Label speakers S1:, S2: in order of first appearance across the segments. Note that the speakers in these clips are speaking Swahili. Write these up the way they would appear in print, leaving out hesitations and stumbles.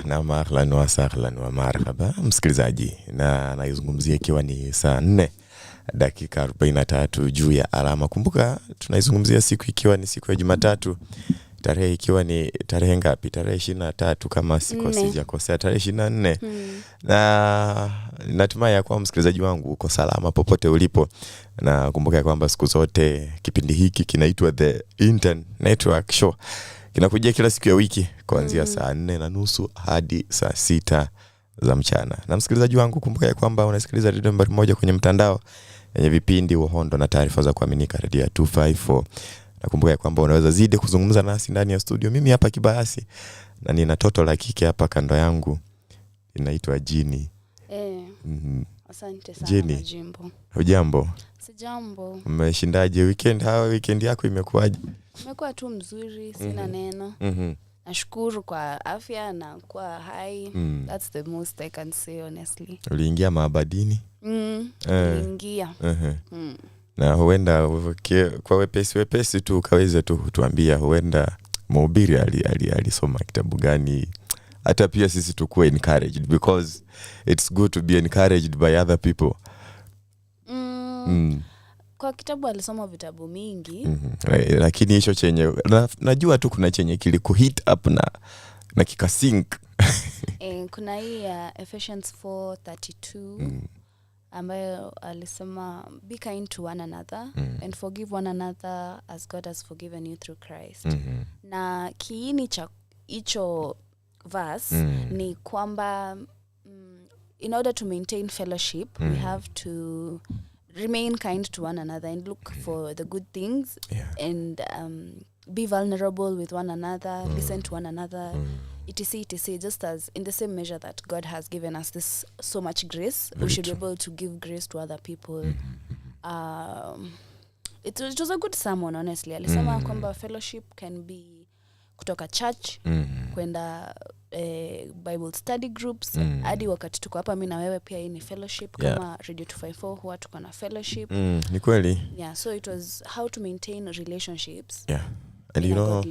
S1: Na mahlan wa sahlan wa marhaba msikilizaji, na naizungumzia ikiwa ni saa 4 dakika 43 juu ya alama. Kumbuka tunaizungumzia siku ikiwa ni siku ya Jumatatu, tarehe ikiwa ni tarehe ngapi? Tarehe 23 kama sijakosea, tarehe 24. Na natumai ya kwamba msikilizaji wangu uko salama popote ulipo, na kumbuka kwamba siku zote kipindi hiki kinaitwa The Intern Network Show. Kinakujia kila siku ya wiki kuanzia saa 4:30 hadi saa 6 za mchana. Na msikilizaji wangu, kumbuka ya kwamba unasikiliza Radio nambari 1 kwenye mtandao yenye vipindi, uhondo na taarifa za kuaminika, Radio 254. Na kumbuka ya kwamba unaweza zidi kuzungumza nasi ndani ya studio. Mimi hapa Kibayasi, na nina toto la kike hapa kando yangu, inaitwa Jini.
S2: Asante sana
S1: Jini.
S2: Jimbo.
S1: Hujambo?
S2: Sijambo.
S1: Umeshindaje weekend? Weekend yako imekuwaje?
S2: Imekuwa tu mzuri, sina neno. Nashukuru kwa afya na kwa hai. That's the most I can say honestly.
S1: Uliingia maabadini?
S2: Uliingia.
S1: Na huenda kwa wepesi tu ukaweza tu kutuambia huenda mhubiri alisoma kitabu gani, hata pia sisi tukue encouraged, because it's good to be encouraged by other people.
S2: Kwa kitabu alisoma vitabu mingi.
S1: Lakini hicho chenye najua tu kuna chenye kilikuhit up na kikasink.
S2: Kuna hii ya Ephesians 4:32 ambayo alisema be kind to one another and forgive one another as God has forgiven you through Christ. Na kiini cha hicho verse ni kwamba in order to maintain fellowship we have to remain kind to one another and look for the good things and be vulnerable with one another, listen to one another, etc., just as in the same measure that God has given us this so much grace, we should be able to give grace to other people. It was a good sermon, honestly. Alisema kwamba fellowship can be kutoka church, kwenda Bible study groups, hadi wakati tuko hapa mimi na wewe pia hii ni fellowship, kama Radio 254 huwa tuko na fellowship.
S1: Ni kweli.
S2: Yeah, so it was how to maintain relationships.
S1: Yeah. And you know,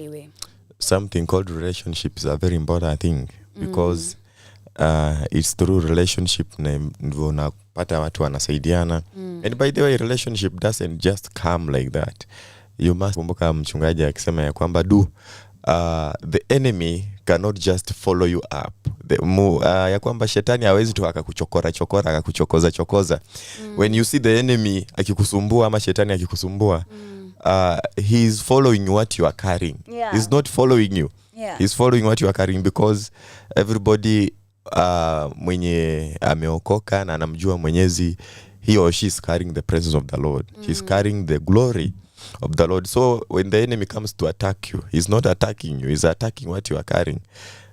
S1: something called relationships are very important thing, because it's through relationship ndio unapata watu wanasaidiana. And by the way, relationship doesn't just come like that. You must kumbuka mchungaji akisema ya kwamba the enemy cannot just follow you up. Ya kwamba shetani hawezi tu akakuchokora akakuchokoza. When you see the enemy akikusumbua ama shetani akikusumbua, he is following what you are carrying. He's not following you. He's following what you are carrying, because everybody mwenye ameokoka na anamjua Mwenyezi, he or she is carrying the presence of the Lord. She's carrying the glory of the Lord. So when the enemy comes to attack you, he's not attacking you, he's attacking what you are carrying,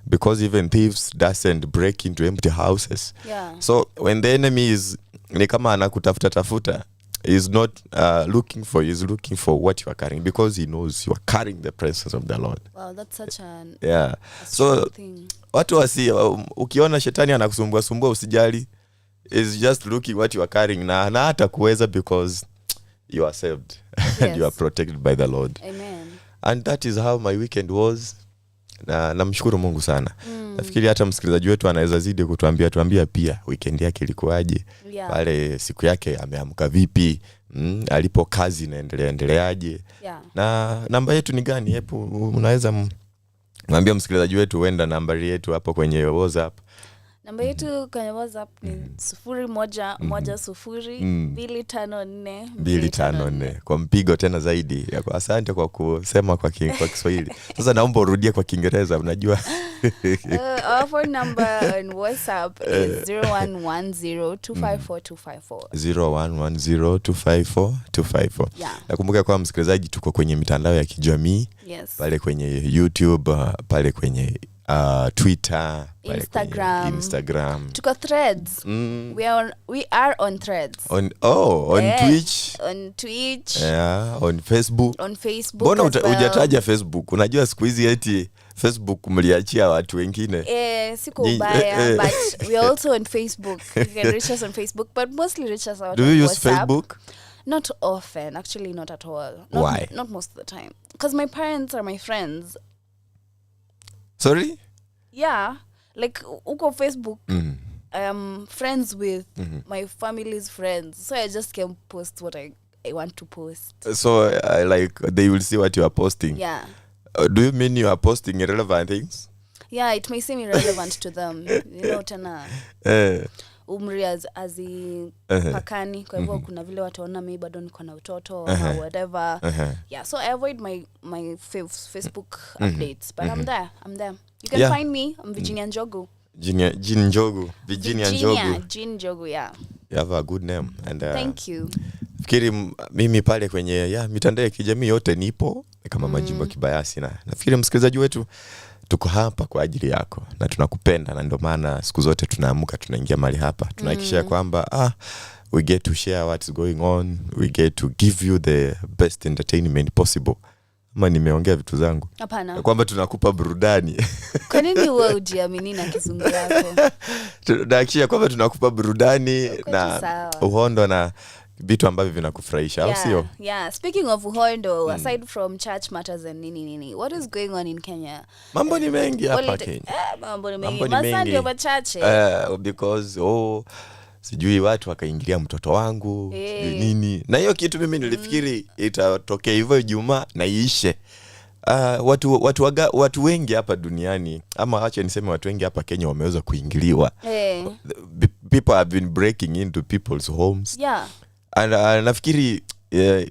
S1: because even thieves doesn't break into empty houses. So when the enemy is ni kama anakutafuta, he's not looking for you, he's looking for what you are carrying, because he knows you are carrying the presence of the Lord.
S2: Wow, that's such an
S1: so
S2: thing.
S1: Watu wasi ukiona shetani anakusumbua usijali, is just looking what you are carrying, na hata kuweza, because you are saved and you are protected by the Lord.
S2: Amen.
S1: And that is how my weekend was. Na namshukuru Mungu sana. Nafikiri hata msikilizaji wetu anaweza zidi tuambia pia weekend yake ilikuwaje. Pale siku yake ameamka vipi? Alipo kazi inaendeleaje? Na namba yetu ni gani? Hebu unaweza mwambie msikilizaji wetu wenda nambari yetu hapo kwenye WhatsApp.
S2: Namba yetu kwenye WhatsApp ni 0110254254.
S1: Kwa mpigo tena zaidi. Asante kwa kusema kwa Kiswahili. Sasa naomba urudie kwa Kiingereza, unajua.
S2: Our phone number on WhatsApp is 0110254254.
S1: 0110254254. Nakumbuka kwa msikilizaji tuko kwenye mitandao ya kijamii. Pale kwenye YouTube, pale kwenye Twitter, Instagram.
S2: Tuko Threads. We are on Threads.
S1: On Twitch.
S2: On Twitch.
S1: On Facebook. Mbona hujataja Facebook? Unajua siku hizi eti Facebook mliachia watu wengine.
S2: Siko baya, but we are also on Facebook. You can reach us on Facebook, but mostly reach us out.
S1: Do you use Facebook?
S2: Not often, actually not at all.
S1: Why?
S2: Not most of the time. Because my parents are my friends.
S1: Sorry?
S2: Yeah, like uko Facebook, I am friends with my family's friends, so I just can post what I want to post.
S1: So like they will see what you are posting.
S2: Yeah.
S1: Do you mean you are posting irrelevant things?
S2: Yeah, it may seem irrelevant to them. You know, tena umri pakani, kwa hivyo kuna vile wataona mimi bado niko na utoto or whatever. Yeah, so I avoid my Facebook updates, but I'm there. You can find me. I'm Virginia Njogu.
S1: Virginia Njogu,
S2: yeah.
S1: You have a good name, and
S2: thank you.
S1: Fikiri mimi pale kwenye mitandao ya kijamii yote nipo kama Majimbo Kibayasi, na nafikiri msikilizaji wetu tuko hapa kwa ajili yako na tunakupenda, na ndio maana siku zote tunaamka tunaingia mahali hapa tunahakikisha kwamba we get to share what's going on, we get to give you the best entertainment possible. Ama nimeongea vitu zangu?
S2: Hapana.
S1: Kwamba tunakupa burudani.
S2: Kwa nini wewe ujiamini na kizungu yako?
S1: Tunahakikisha kwamba tunakupa burudani na uhondo, na vitu ambavyo vinakufurahisha au sio?
S2: Yeah, speaking of uhondo, aside from church matters and nini, what is going on in Kenya?
S1: Mambo ni mengi hapa Kenya.
S2: Mambo ni mengi. Masandi ndio machache.
S1: Because sijui watu wakaingilia mtoto wangu, sijui nini. Na hiyo kitu mimi nilifikiri itatokea hivyo Ijumaa na iishe. Watu wengi hapa duniani, ama acha niseme watu wengi hapa Kenya wameweza kuingiliwa. People have been breaking into people's homes.
S2: Yeah.
S1: And nafikiri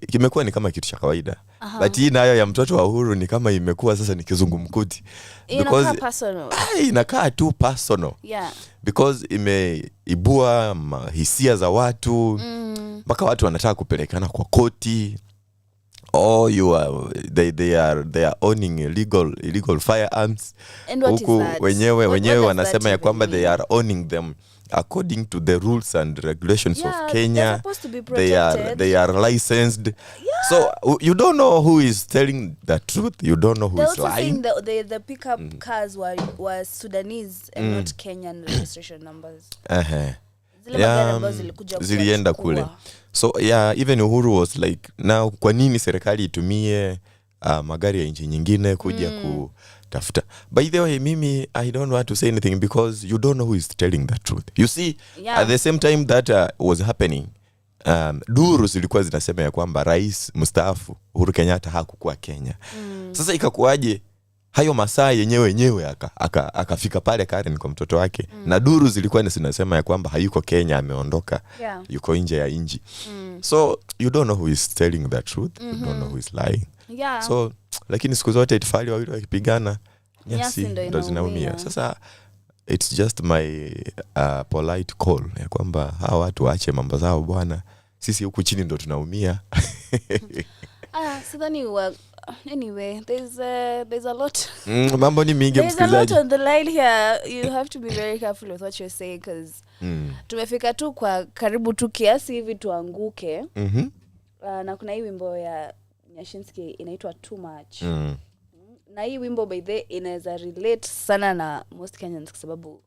S1: kimekuwa ni kama kitu cha kawaida. But hii nayo ya mtoto wa Uhuru ni kama imekuwa sasa ni kizungumkuti.
S2: Inakaa personal.
S1: Inakaa tu personal.
S2: Yeah.
S1: Because imeibua hisia za watu. Mpaka watu wanataka kupelekana kwa koti. They are owning illegal firearms.
S2: And what is that?
S1: Wenyewe wanasema ya kwamba they are owning them according to the rules and regulations of Kenya.
S2: They're supposed to be protected.
S1: They are licensed. Yeah. So you don't know who is telling the truth. You don't know who is lying.
S2: They're also saying the pickup cars were Sudanese and not Kenyan registration numbers.
S1: Zilienda kule. So even Uhuru was like, now kwa nini serikali itumie magari ya nchi nyingine kuja kutafuta? By the way, mimi I don't want to say anything because you don't know who is telling the truth. You see, at the same time that was happening, duru zilikuwa zinasema ya kwamba rais mstaafu Uhuru Kenyatta hakukuwa Kenya. Sasa ikakuaje hayo masaa yenyewe akafika pale Karen kwa mtoto wake, na duru zilikuwa zinasema ya kwamba hayuko Kenya, ameondoka, yuko nje ya nchi. So you don't know who is telling the truth, you don't know who is lying. So lakini siku zote itifali wawili wakipigana nyasi ndo zinaumia. Sasa it's just my polite call ya kwamba hawa watu waache mambo zao bwana, sisi huku chini ndo tunaumia.
S2: Sidhani anyway, there's a lot.
S1: Mambo ni mingi msikilizaji.
S2: There's a lot on the line here. You have to be very careful with what you're saying because tumefika tu kwa karibu tu kiasi hivi tuanguke. Na kuna hii wimbo ya Nyashinski inaitwa Too Much. Na hii wimbo by the inaweza relate sana na most Kenyans kwa sababu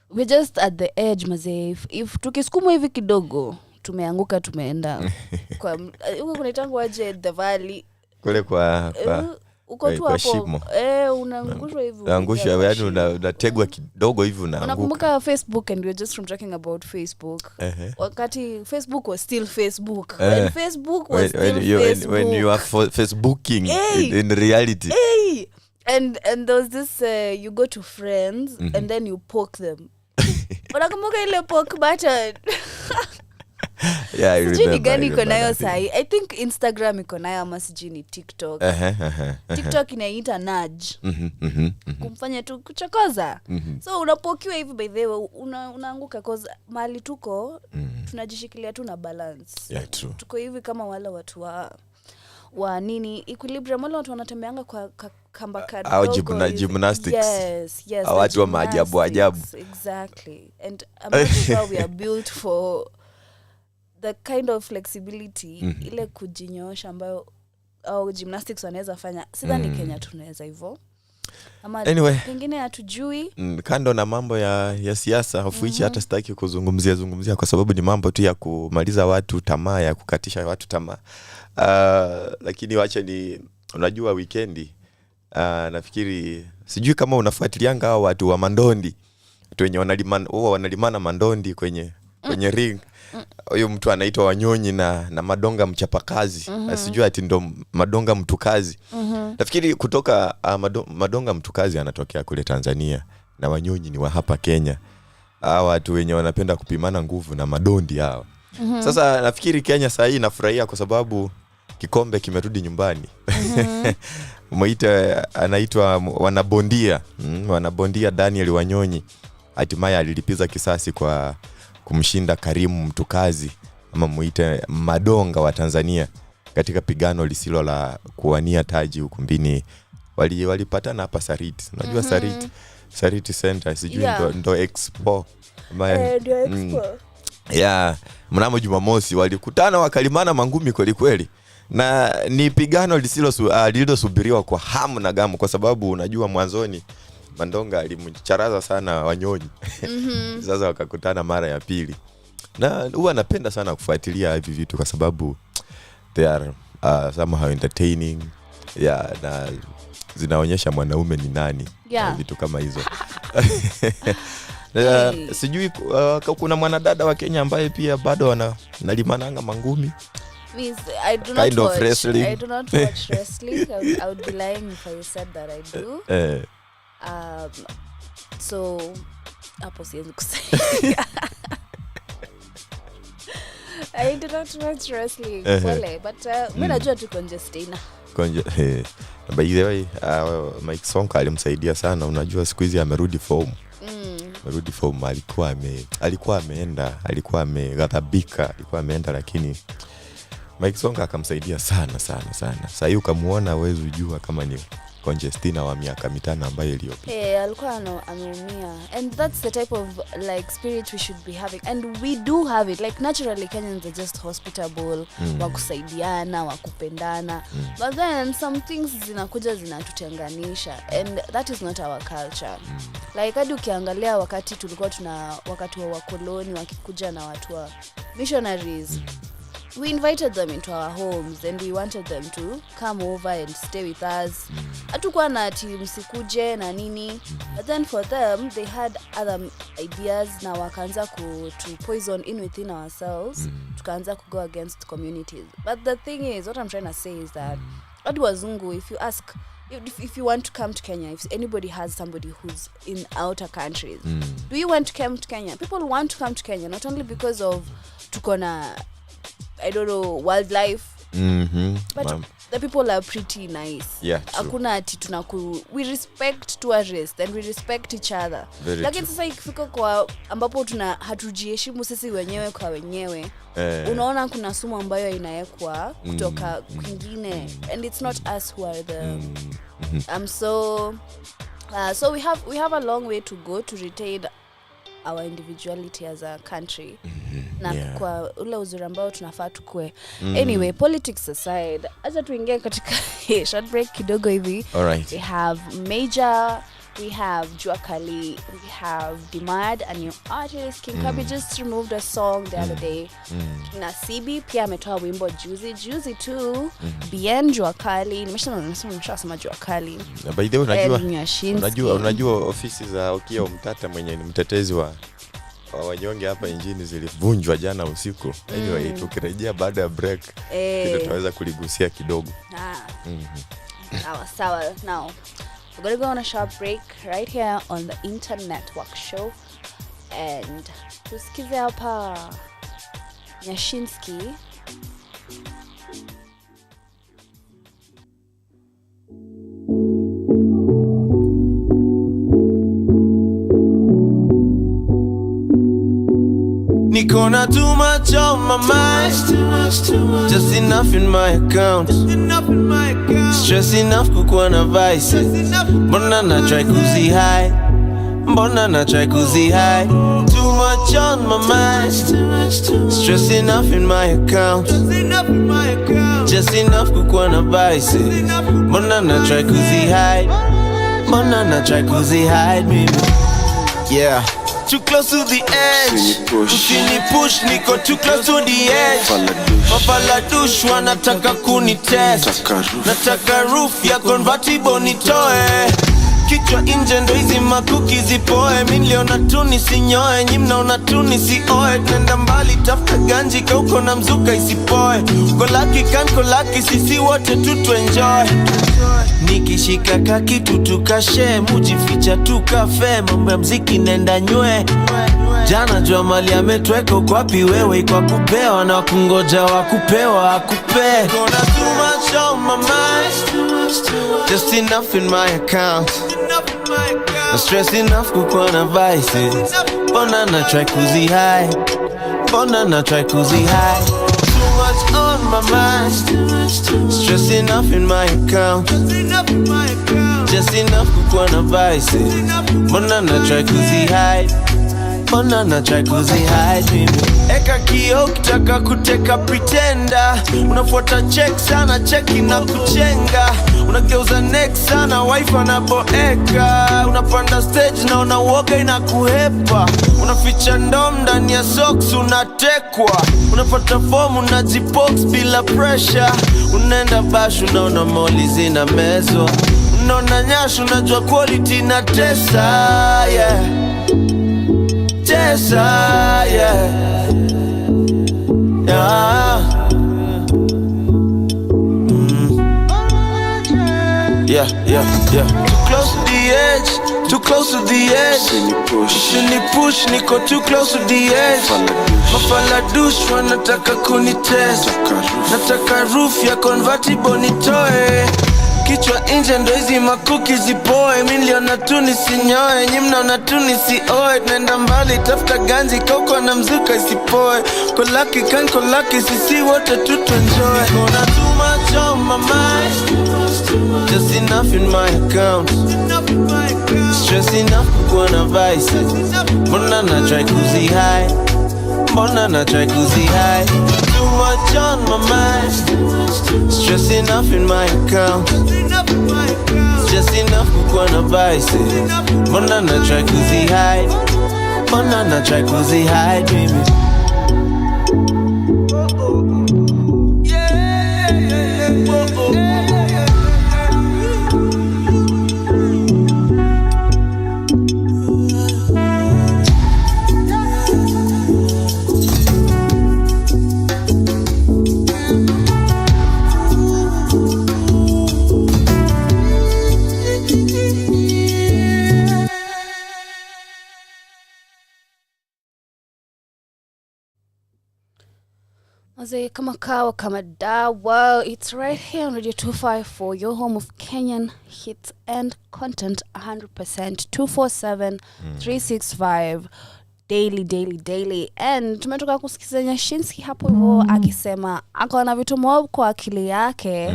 S2: we're just at the edge mazee. If tukisukumwa hivi kidogo tumeanguka, tumeenda kwa huko kunaitangu aje the valley
S1: kule kwa
S2: uko tu hapo unaangushwa hivi,
S1: unaangushwa yani unategwa kidogo hivi unaanguka.
S2: Unakumbuka Facebook, and we're just from talking about Facebook. Wakati Facebook was still Facebook. When Facebook was still Facebook.
S1: When you are Facebooking in reality.
S2: And there was this you go to friends and then you poke them. Unakumbuka ile poke button?
S1: Yeah,
S2: sijui gani iko nayo sahi. I think Instagram iko nayo ama sijui ni TikTok. TikTok inaita nudge. Kumfanya tu kuchokoza. So unapokiwa hivi by the way unaanguka cause mali tuko tunajishikilia tu na balance.
S1: Yeah, true.
S2: Tuko hivi kama wale watu wa nini equilibrium, wale watu wanatembeanga kwa kamba kadogo,
S1: gymnastics.
S2: Yes.
S1: Watu wa maajabu ajabu.
S2: Exactly. And I'm not sure we are built for the kind of flexibility ile kujinyoosha ambayo au gymnastics wanaweza fanya. Sidhani Kenya tunaweza hivyo. Ama pengine hatujui.
S1: Kando na mambo ya siasa, of which hata sitaki kuzungumzia kwa sababu ni mambo tu ya kumaliza watu tamaa, ya kukatisha watu tamaa. Lakini wacha ni unajua weekendi nafikiri sijui kama unafuatilianga hao watu wa mandondi. Watu wenye wanalimana mandondi kwenye ring. Huyo mtu anaitwa Wanyonyi na Madonga mchapakazi. Sijui ati ndo Madonga mtukazi. Nafikiri kutoka Madonga mtukazi anatokea kule Tanzania na Wanyonyi ni wa hapa Kenya. Hao watu wenye wanapenda kupimana nguvu na madondi hao. Sasa nafikiri Kenya saa hii inafurahia kwa sababu kikombe kimerudi nyumbani. Muita anaitwa wanabondia. Wanabondia Daniel Wanyonyi hatimaye alilipiza kisasi kwa kumshinda Karimu Mtukazi ama muite Madonga wa Tanzania katika pigano lisilo la kuwania taji ukumbini. Walipatana hapa Sariti. Unajua Sariti Center sijui ndo Expo.
S2: Ndio Expo.
S1: Mnamo Jumamosi walikutana wakalimana mangumi kweli. Na ni pigano lililosubiriwa kwa hamu na gamu kwa sababu unajua mwanzoni Mandonga alimcharaza sana Wanyonyi. Sasa wakakutana mara ya pili. Na huwa napenda sana kufuatilia hivi vitu kwa sababu they are somehow entertaining. Na zinaonyesha mwanaume ni nani. Vitu kama hizo. Sijui kuna mwanadada wa Kenya ambaye pia bado analimananga mangumi.
S2: I do not watch wrestling. I would be lying if I said that I do. So hapo siwezi kusema. I do not watch wrestling. But mimi najua tu Conjestina.
S1: By the way, Mike Sonko alimsaidia sana. Unajua siku hizi amerudi form. Amerudi form. Alikuwa ameghadhabika, alikuwa ameenda, lakini Mike Sonko akamsaidia sana. Sasa hiyo ukamuona huwezi kujua kama ni Conjestina wa miaka 5 ambaye iliyopita.
S2: Alikuwa ameumia, and that's the type of like spirit we should be having, and we do have it. Like naturally Kenyans are just hospitable, wa kusaidiana, wa kupendana, but then some things zinakuja zinatutenganisha, and that is not our culture. Like hadi ukiangalia wakati tulikuwa wakati wa wakoloni wakikuja na watu wa missionaries, we invited them into our homes and we wanted them to come over and stay with us. Hatukuwa na team sikuje na nini, but then for them they had other ideas na wakaanza to poison in within ourselves. Tukaanza go against communities. But the thing is, what I'm trying to say is that watu wazungu, if you ask, if you want to come to Kenya, if anybody has somebody who's in outer countries, do you want to come to Kenya? People want to come to Kenya not only because of tukona, I don't know, wildlife, but the people are pretty nice. Hakuna ati we respect tourists and we respect each other. Lakini sasa ikifika kwa ambapo hatujiheshimu sisi wenyewe kwa wenyewe, unaona kuna sumu ambayo inawekwa kutoka kwingine, and it's not us who are the so we have a long way to go to retain our individuality as a country. Na kwa ule uzuri ambao tunafaa tukue. Anyway, politics aside, acha tuingie katika short break kidogo hivi.
S1: Alright.
S2: We have Major, we have Jua Kali, we have Dimad, a new artist. King Kabi just removed a song the other day. Nasibi pia ametoa wimbo juzi too. Bien Jua Kali, nimeshasema Jua Kali.
S1: By the way, unajua ofisi za Okiya Omtata mwenye ni mtetezi wa wanyonge hapa nchini zilivunjwa jana usiku. Anyway, tukirejea baada ya break tutaweza kuligusia kidogo.
S2: Sawa. Now we're going to go on a short break right here on the Internetwork Show, and tusikize hapa Nyashinski.
S3: Nikona too much on my mind, just enough in my account, stress enough kukuwa na vice. Mbona na try kuzi high, too much on my mind, stress enough in my account, just enough kukuwa na vice. Mbona na try kuzi hide me. Yeah, too close to the edge, usini push, niko too close to the edge. Mafaladush wanataka kunitest, nataka roof ya convertible nitoe. Kichwa nje ndo hizi makuki zipoe. Miliona tu nisinyoe, nyi mnaona tu nisioe. Nenda mbali tafuta ganji kauko na mzuka isipoe. Kolaki kanko laki sisi wote tu enjoy. Nikishika kakitu tukashe, mujificha tukafe. Mambo ya mziki nenda nywe. Jana jua mali ametweka uko wapi wewe, kwa kupewa na kungoja wa kupewa akupe. Gonna too much on my mind, just enough in my account, no stress enough kukuwa na vices. Bona na try kuzi high, too much on my mind, stress enough in my account, just enough kukuwa na vices. Bona na try kuzi high, mbona na try kuzihide mimi. Eka kioo kitaka kuteka pretender, unafuata check sana, check na kuchenga, unageuza next sana, wife anaboeka, unapanda stage na unauoga inakuhepa, unaficha ndom ndani ya socks unatekwa, unapata form unajibox bila pressure, unaenda bash unaona moli zina mezo, unaona nyash unajua quality na tesa, yeah. Tesa, yeah. Yeah. Yeah, yeah, yeah. Too close to the edge, too close to the edge. Push, niko too close to the edge. Mafala douche wanataka kunitest. Nataka roof ya convertible nitoe. Kichwa nje ndo hizi makuki zipoe. Mimi niliona tu nisinyoe, nyinyi mnaona tu nisioe. Tunaenda mbali tafuta ganzi kauko na mzuka isipoe. Kolaki kan kolaki sisi wote tu enjoy. Gonna too much on my mind, just enough in my account. Stress enough kuwa na vices. Mbona na try kuzihide, mbona na try kuzihide. Too much on my mind, stress enough in my account. Just enough kuwa na vices. Mbona na try kuzihide, mbona na try kuzihide baby.
S2: Kama kawa kama dawa, it's right here on Radio 254, your home of Kenyan hits and content 100%, 247 365 daily. And tumetoka kusikiza Nyashinski hapo hivyo akisema ako na vitu mob kwa akili yake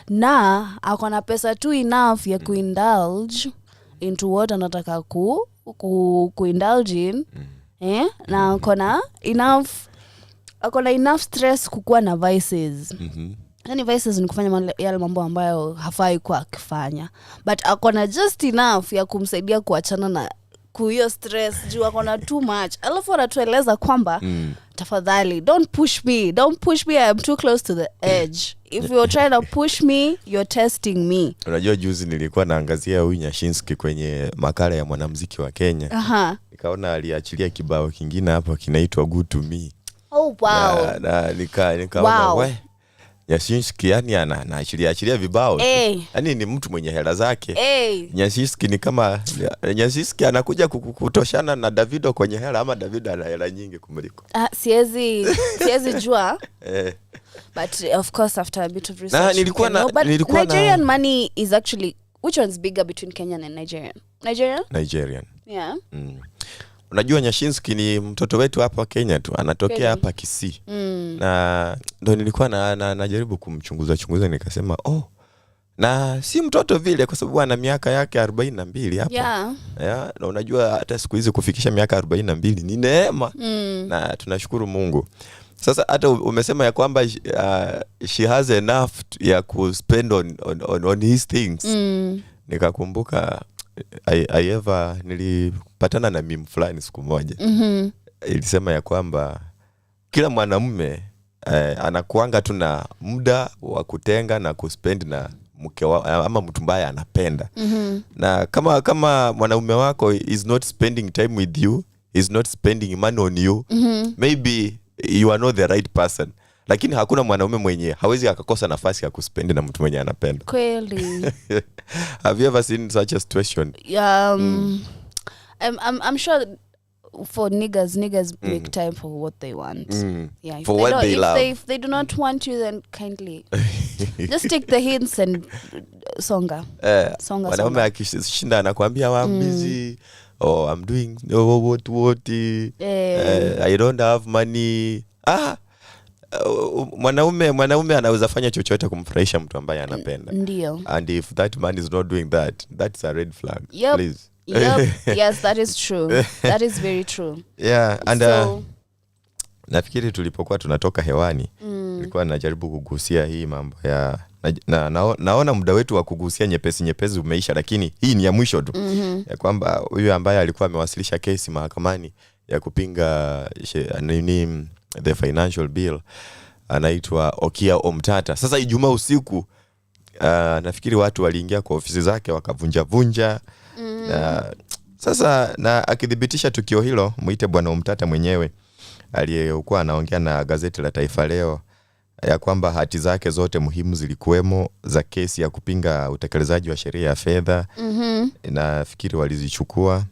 S2: na ako na pesa tu enough ya kuindulge into what anataka kuindulge in, na ako na enough stress kukuwa na vices. Yani vices ni kufanya yale mambo ambayo hafai kuwa akifanya, but ako na just enough ya kumsaidia kuachana na kuyo stress juu ako na too much. Alafu anatueleza kwamba tafadhali don't push me, I am too close to the edge. If you're trying to push me, you're testing me.
S1: Unajua juzi nilikuwa naangazia huyu Nyashinski kwenye makala ya mwanamuziki wa Kenya. Nikaona aliachilia kibao kingine hapo kinaitwa Good to Me.
S2: Oh wow.
S1: Na nikaona wow. Nyashinski yani anaachilia vibao. Yani ni mtu mwenye hela zake. Nyashinski ni kama Nyashinski anakuja kutoshana na Davido kwenye hela, ama Davido ana hela nyingi kumliko.
S2: Siwezi jua. But of course after a bit of research. Nigerian money is actually, which one's bigger between Kenyan and Nigerian? Nigerian. Yeah.
S1: Unajua Nyashinski ni mtoto wetu hapa Kenya tu, anatokea hapa Kisii. Na ndo nilikuwa najaribu kumchunguza nikasema na si mtoto vile, kwa sababu ana miaka yake 42 hapa. Yeah, na unajua hata siku hizi kufikisha miaka 42 ni neema. Na tunashukuru Mungu. Sasa hata umesema ya kwamba she has enough ya kuspend on his things. Nikakumbuka nilipatana na meme fulani siku moja. Ilisema ya kwamba kila mwanamume anakuanga tu na muda wa kutenga na kuspend na mke ama mtu ambaye anapenda. Na kama mwanamume wako is not spending time with you, is not spending money on you, maybe you are not the right person. Lakini hakuna mwanaume mwenye hawezi akakosa nafasi ya kuspend na mtu mwenye anapenda.
S2: Kweli.
S1: Have you ever seen such a situation?
S2: I'm sure for niggas make time for what they want. Yeah,
S1: for what they love.
S2: If they do not want you, then kindly just take the hints and songa.
S1: Wanaume akishinda anakuambia I'm busy, or I'm doing what I don't have money. Mwanaume anaweza fanya chochote kumfurahisha mtu ambaye anapenda.
S2: Ndio.
S1: And if that man is not doing that, that's a red flag.
S2: Yep.
S1: Please.
S2: Yep. Yes, that is true. That is very true.
S1: Yeah, and
S2: So,
S1: nafikiri tulipokuwa tunatoka hewani nilikuwa najaribu kugusia hii mambo ya naona muda wetu wa kugusia nyepesi umeisha, lakini hii ni ya mwisho tu. Ya kwamba huyu ambaye alikuwa amewasilisha kesi mahakamani ya kupinga the financial bill anaitwa Okia Omtata. Sasa Ijumaa usiku nafikiri watu waliingia kwa ofisi zake wakavunja. Sasa na akidhibitisha tukio hilo, muite bwana Omtata mwenyewe aliyekuwa anaongea na gazeti la Taifa Leo ya kwamba hati zake zote muhimu zilikuwemo za kesi ya kupinga utekelezaji wa sheria ya fedha. Nafikiri walizichukua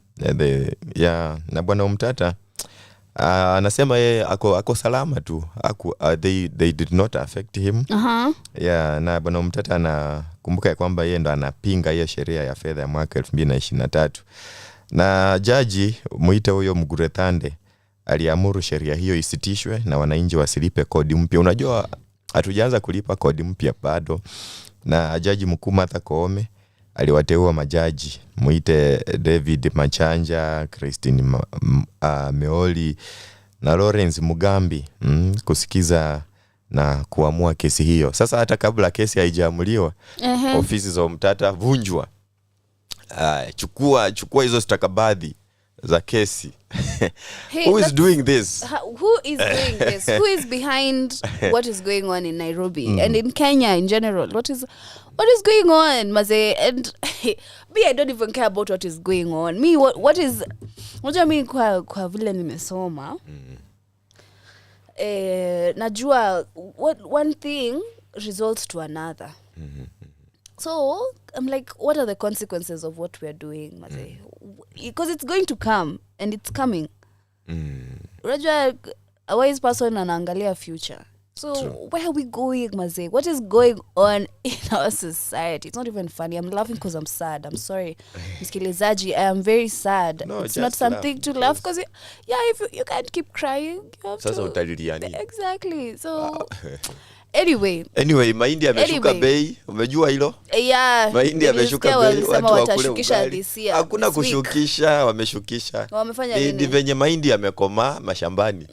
S1: na bwana Omtata anasema yeye ako salama tu. They did not affect him. Na bwana Omtata anakumbuka ya kwamba yeye ndo anapinga hiyo sheria ya fedha ya mwaka 2023. Na jaji muite huyo Mugurethande aliamuru sheria hiyo isitishwe na wananchi wasilipe kodi mpya. Unajua hatujaanza kulipa kodi mpya bado. Na jaji mkuu Martha Koome aliwateua majaji muite David Machanja, Christine Meoli na Lawrence Mugambi kusikiza na kuamua kesi hiyo. Sasa hata kabla kesi haijaamuliwa, ofisi za Omtata vunjwa. Chukua hizo stakabadhi za kesi. Who is doing this?
S2: Who is doing this? Who is behind what is going on in Nairobi and in Kenya in general? What is going on, Maze? And me, I don't even care about what is going on. Me, what is? What do I mean? Kwa vile nimesoma. Najua what one thing results to another. So I'm like, what are the consequences of what we are doing, Maze? Because it's going to come and it's coming. Unajua, a wise person anaangalia future. So where are we going, Maze? What is going on in our society? It's not even funny. I'm laughing because I'm sad. I'm sorry, msikilizaji. I am very sad.
S1: No,
S2: it's not something to laugh because if you can't keep crying, you have
S1: Sasa
S2: to.
S1: utaliliani.
S2: Exactly. So Anyway,
S1: mahindi yameshuka bei. Umejua hilo?
S2: Yeah.
S1: Mahindi yameshuka bei. Watu
S2: watashukisha this year.
S1: Hakuna kushukisha, wameshukisha.
S2: Wamefanya nini?
S1: Ni venye mahindi yamekomaa mashambani.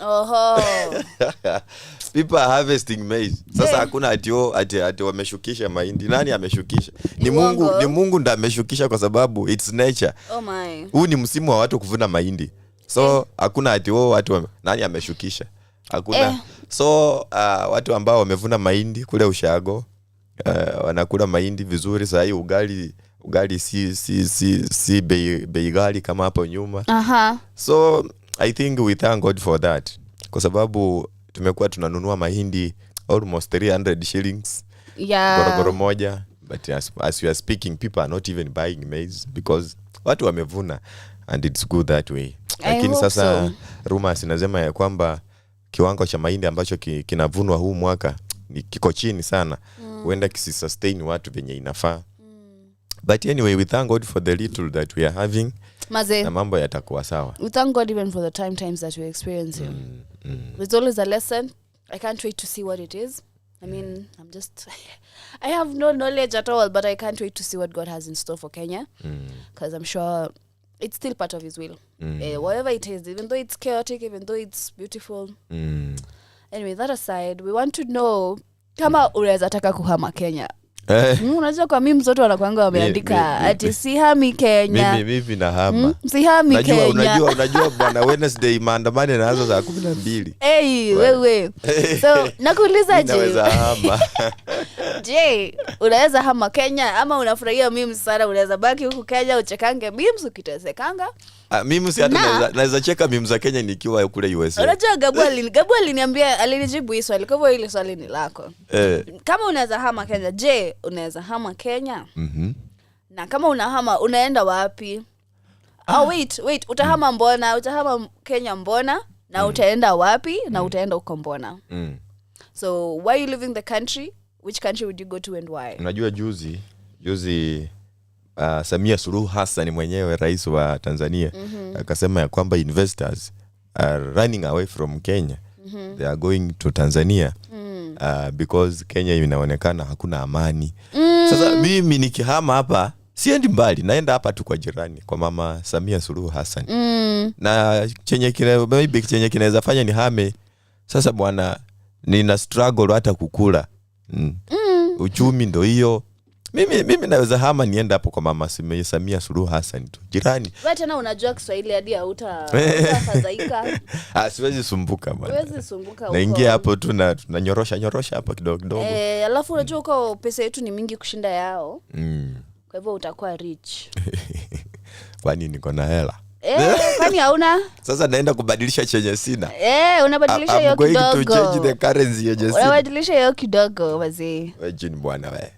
S1: People are harvesting maize. Sasa hakuna ati wameshukisha mahindi. Nani ameshukisha? Ni Mungu ndiye ameshukisha kwa sababu it's nature.
S2: Oh my.
S1: Huu ni msimu wa watu kuvuna mahindi. So hakuna ati watu nani ameshukisha? Hakuna. So watu ambao wamevuna mahindi kule ushago wanakula mahindi vizuri. Sasa hii ugali si bei ghali kama hapo nyuma. So I think we thank God for that. Kwa sababu tumekuwa tunanunua mahindi almost 300 shillings. Gorogoro moja. But as we are speaking, people are not even buying maize because watu wamevuna, and it's good that way. Lakini sasa rumors inasema ya kwamba kiwango cha mahindi ambacho kinavunwa huu mwaka kiko chini sana. Huenda kisisustain watu venye inafaa. But anyway, we thank God for the little that we are having.
S2: Maze,
S1: na mambo yatakuwa sawa.
S2: We thank God even for the times that we're experiencing. It's always a lesson. I can't wait to see what it is. I mean, I have no knowledge at all, but I can't wait to see what God has in store for Kenya. Because I'm sure it's still part of his will. Whatever it is, even though it's chaotic, even though it's beautiful. Anyway, that aside, we want to know kama unaweza taka kuhama Kenya. Unajua kwa mimi mtoto wanakuanga wameandika ati sihami Kenya.
S1: Mimi na hama.
S2: Sihami Kenya.
S1: Unajua bwana, Wednesday maandamano yanaanza saa 12.
S2: Wewe. So, nakuuliza je.
S1: Unaweza hama.
S2: Je, unaweza hama Kenya ama unafurahia mimi sana unaweza baki huku Kenya uchekange memes ukitesekanga?
S1: Mimi si hata naweza cheka memes za Kenya nikiwa kule USA.
S2: Unajua Gabu aliniambia, alinijibu hii swali, kwa hivyo ile swali ni lako. Kama unaweza hama Kenya, je, unaweza hama Kenya? Na kama unahama unaenda wapi? Wait, utahama mbona? Utahama Kenya mbona? Na utaenda wapi? Na utaenda uko mbona? So, why are you leaving the country? Which country would you go to and why?
S1: Unajua juzi Samia Suluhu Hassan mwenyewe rais wa Tanzania akasema ya kwamba investors are running away from Kenya. They are going to Tanzania because Kenya inaonekana hakuna amani. Sasa mimi nikihama hapa Siendi mbali, naenda hapa tu kwa jirani, kwa Mama Samia Suluhu Hassan. Na chenye kinaweza fanya ni hame. Sasa bwana, nina struggle hata kukula. Uchumi ndo hiyo. Mimi naweza hama nienda hapo kwa Mama Samia Suluhu Hassan tu, jirani.
S2: Wewe tena unajua Kiswahili hadi utafadhaika.
S1: Siwezi sumbuka bwana.
S2: Siwezi sumbuka huko.
S1: Naingia hapo tu na tunanyorosha hapo kidogo.
S2: Alafu unajua uko pesa yetu ni mingi kushinda yao. Kwa hivyo utakuwa rich.
S1: Kwani niko na hela?
S2: Kwani hauna?
S1: Sasa naenda kubadilisha chenye sina.
S2: Unabadilisha hiyo kidogo.
S1: I'm going to change the currency yenye sina.
S2: Unabadilisha hiyo kidogo wazee.
S1: Wewe jini bwana wewe.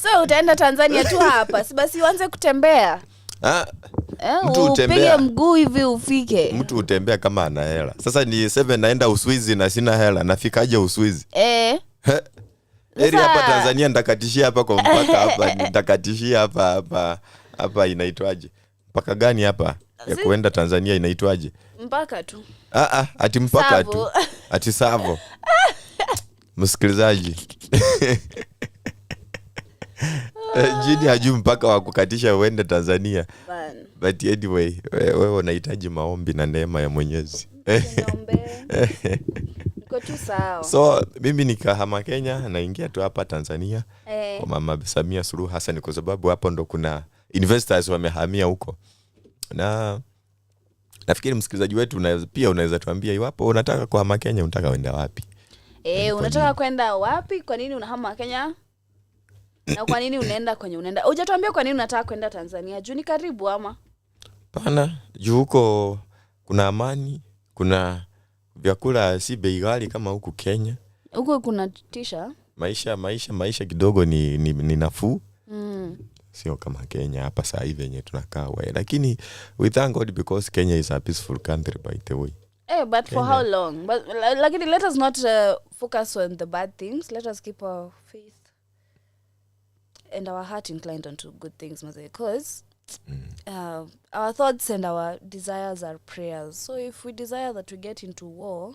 S2: So utaenda Tanzania tu hapa, si basi uanze kutembea.
S1: Mtu utembea.
S2: Upige mguu hivi ufike.
S1: Mtu utembea kama ana hela. Sasa ni 7 naenda Uswizi na sina hela, nafikaje Uswizi? Heri hapa Tanzania nitakatishia hapa kwa mpaka hapa, nitakatishia hapa inaitwaje? Mpaka gani hapa? Ya kuenda Tanzania inaitwaje?
S2: Mpaka tu.
S1: Ati mpaka tu. Ati Savo. Msikilizaji. Jini hajui mpaka wa kukatisha uende Tanzania. But anyway, wewe unahitaji maombi na neema ya Mwenyezi.
S2: Niko tu sawa.
S1: So mimi nikahama Kenya, naingia tu hapa Tanzania kwa Mama Samia Suluhu Hassan, kwa sababu hapo ndo kuna investors wamehamia huko. Na nafikiri msikilizaji wetu unaweza tuambia iwapo unataka kuhama Kenya, unataka uende wapi?
S2: Unataka kwenda wapi? Kwa nini unahama Kenya? Na kwa nini unaenda kwenye unaenda? Hujatuambia kwa nini unataka kwenda Tanzania? Juu ni karibu ama?
S1: Pana, juu huko kuna amani, kuna vyakula si bei ghali kama huku Kenya.
S2: Huko kuna tisha.
S1: Maisha kidogo ni nafuu. Sio kama Kenya hapa sasa hivi yenye tunakaa wewe. Lakini we thank God because Kenya is a peaceful country by the way.
S2: But Kenya. For how long? But like, let us not focus on the bad things. Let us keep our faith and our heart inclined onto good things, because our thoughts and our desires are prayers. So if we desire that we get into war,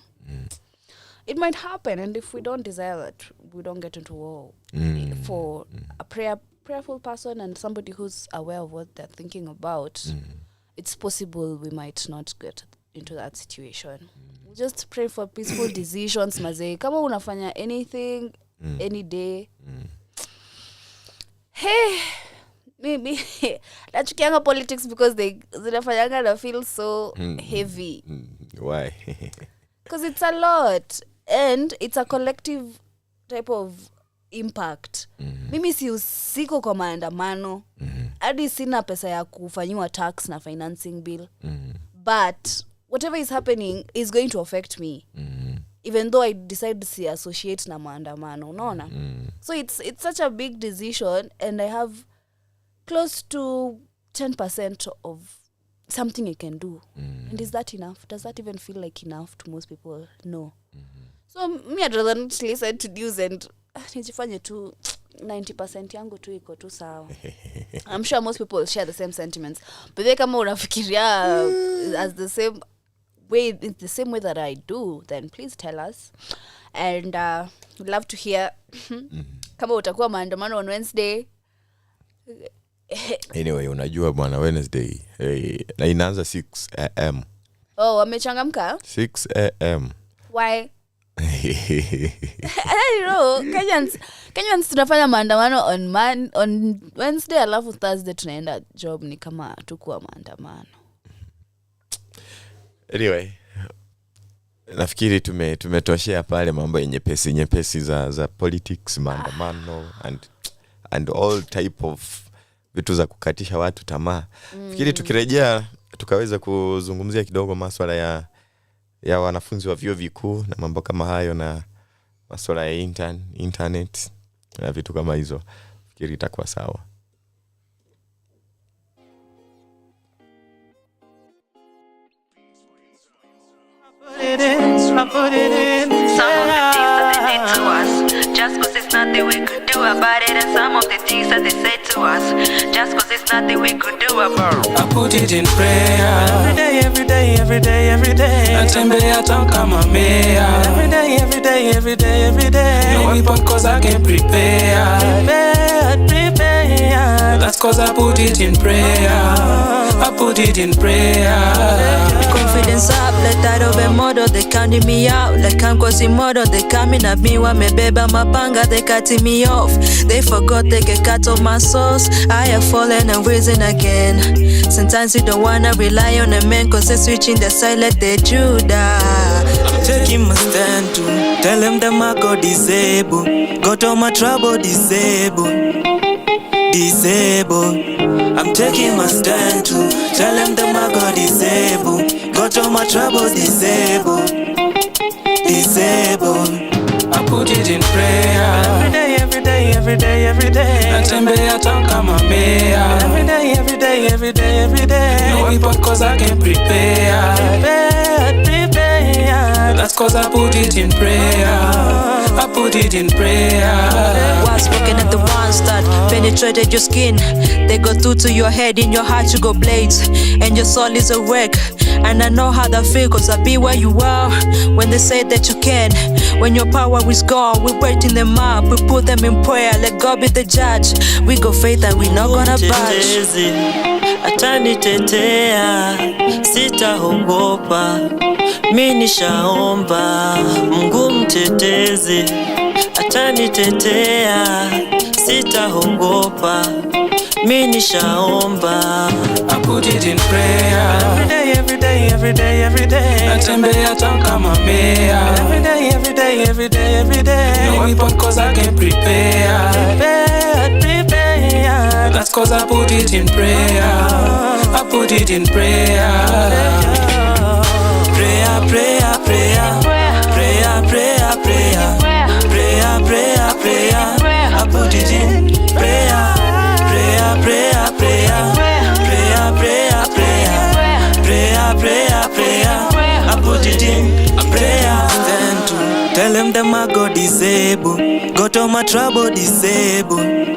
S2: it might happen. And if we don't desire that we don't get into war, for a prayerful person and somebody who's aware of what they're thinking about, it's possible we might not get into that situation. Just pray for peaceful decisions, mazee. Kama unafanya anything, any day, maybe nachukianga politics because zinafanyanga na feel so heavy.
S1: Why?
S2: Because it's a lot and it's a collective type of impact. Mimi siko kwa maandamano. Hadi sina pesa ya kufanyiwa tax na financing bill. But whatever is happening is going to affect me. Even though I decide to associate na maandamano, unaona? So it's such a big decision, and I have close to 10% of something I can do. And is that enough? Does that even feel like enough to most people? No. So me, I'd rather not listen to news and nijifanye tu 90% yangu tu iko tu sawa. I'm sure most people share the same sentiments. But they kama unafikiria as the same way, it's the same way that I do, then please tell us. And we'd love to hear kama utakuwa maandamano on Wednesday.
S1: Anyway, unajua bwana, Wednesday na inaanza 6 AM.
S2: Wamechangamka?
S1: 6 AM.
S2: Why? I know, Kenyans tunafanya maandamano on Wednesday, alafu Thursday tunaenda job, ni kama tukua maandamano.
S1: Anyway, nafikiri tumetoshea pale mambo yenye nyepesi za politics, maandamano and all type of vitu za kukatisha watu tamaa. Nafikiri tukirejea tukaweza kuzungumzia kidogo masuala ya wanafunzi wa vyuo vikuu na mambo kama hayo, na masuala ya internet na vitu kama hizo. Nafikiri itakuwa sawa.
S4: Some of the things that they did to us, just cause it's nothing we could do about it. And some of the things that they said to us, just cause it's nothing we could do about it. I put it in prayer every day,
S5: every day, every day. Natembea town kama mayor. Every day, every day, every day, every day. No weapon cause I can prepare. That's cause I put it in prayer. I put it in prayer.
S4: Confidence up, let that over model. They counting me out like I'm Quasimodo. They coming at me when me beba mapanga. They cutting me off. They forgot they get cut off my sauce. I have fallen and risen again. Sometimes you don't wanna rely on a man, cause they're switching the side like they Judah.
S3: I'm taking my stand to tell them that I got disabled. Got all my trouble disabled. I'm taking my stand to tell them that I got disabled. Got all my trouble disabled.
S5: I put it in prayer. Every day, every day, every day, every day. Natembea town kama mayor. Every day, every day, every day, every day. No weapon cause I can prepare. That's cause I put it in prayer. I put it in prayer.
S4: What's working at the ones that penetrated your skin? They go through to your head, in your heart you go blades, and your soul is a wreck. And I know how that feel, cause I be where you are when they say that you can. When your power is gone, we waiting them up, we put them in prayer, let God be the judge. We go faith and we not gonna budge.
S3: Atanitetea, sitaogopa. Mimi nishaomba, Mungu mtetezi. Atanitetea, sitaogopa. Mimi nishaomba.
S5: I put it in prayer. Every day, every day, every day, every day. Natembea town kama mayor. Every day, every day, every day, every day. No weapon cause I can prepare. That's cause I put it in prayer. I put it in prayer.
S3: Prayer, prayer, prayer. Prayer, prayer, prayer. Prayer, prayer, prayer. I put it in prayer. Prayer, prayer, prayer. Prayer, prayer, prayer. Prayer, prayer, prayer. I put it in prayer. Stand to tell them that I got disabled. Got all my trouble disabled.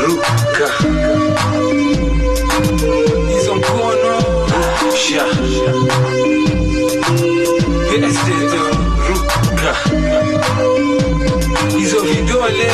S5: Ruka hizo mkono Ruka hizo vidole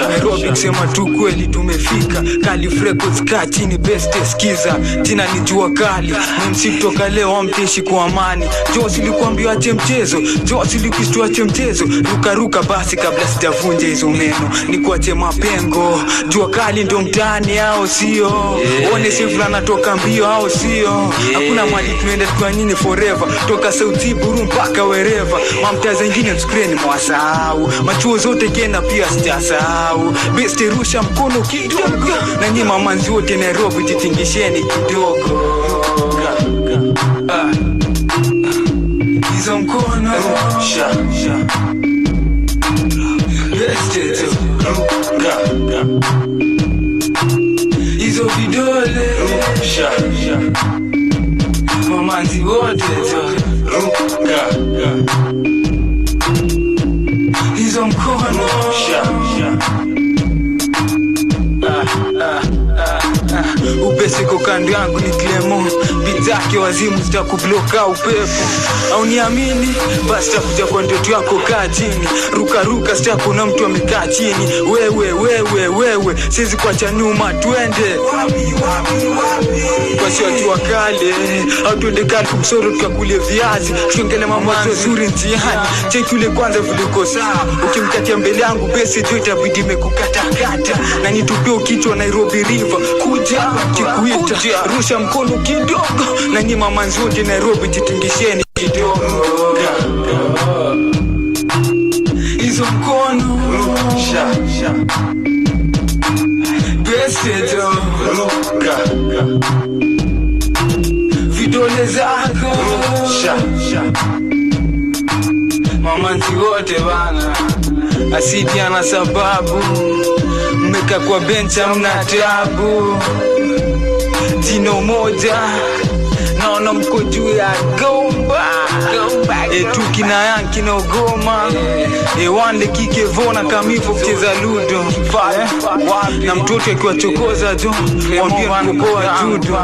S5: Nairobi kusema tu kweli tumefika. Kali Records kaa chini best skiza. Jina ni jua kali. MC kutoka leo amteshi kwa amani. Josi likuambia ache mchezo. Josi likistua ache mchezo. Ruka ruka basi kabla sijavunja hizo meno. Nikuache mapengo. Jua kali ndo mtani au sio? One sifla natoka mbio au sio? Hakuna mali tunaenda kwa nini forever. Toka Sauti Buru mpaka wherever. Mamta zingine screen mwasahau. Machuo zote kena pia sijasahau. Beste rusha mkono kidogo. Na nyinyi mamanzi wote Nairobi jitingisheni kidogo. Hizo mkono rusha. Beste ruka. Hizo vidole rusha. Mamanzi wote ruka. Hizo mkono upesi kwa kando yangu ni Clement. Bitake wazimu zitakubloka upepo. Au niamini basi takuja kwa ndoto yako kaa chini. Ruka ruka sitakuna mtu amekaa chini. Wewe siwezi kuacha nyuma twende. Kwa sio watu wakale au tuende kali kumsoro tukakule viazi. Tuongele mambo mazuri njiani. Cheki ule kwanza viliko sawa. Ukimkatia mbele yangu besi jo itabidi mekukatakata. Na nitupio kichwa Nairobi River. Kuja kikuita rusha mkono kidogo. Na nyinyi mamanzi wote Nairobi jitingisheni kidogo. Hizo mkono rusha. mamanzi wote bana, asidi ana sababu, mmeka kwa bencha mna tabu, jino moja naona mko juu ya gomba, etu kina yanki na ugoma, wande kike vona kamifo kucheza ludo, na mtoto akiwa chokoza jo wambia mkokoa judo.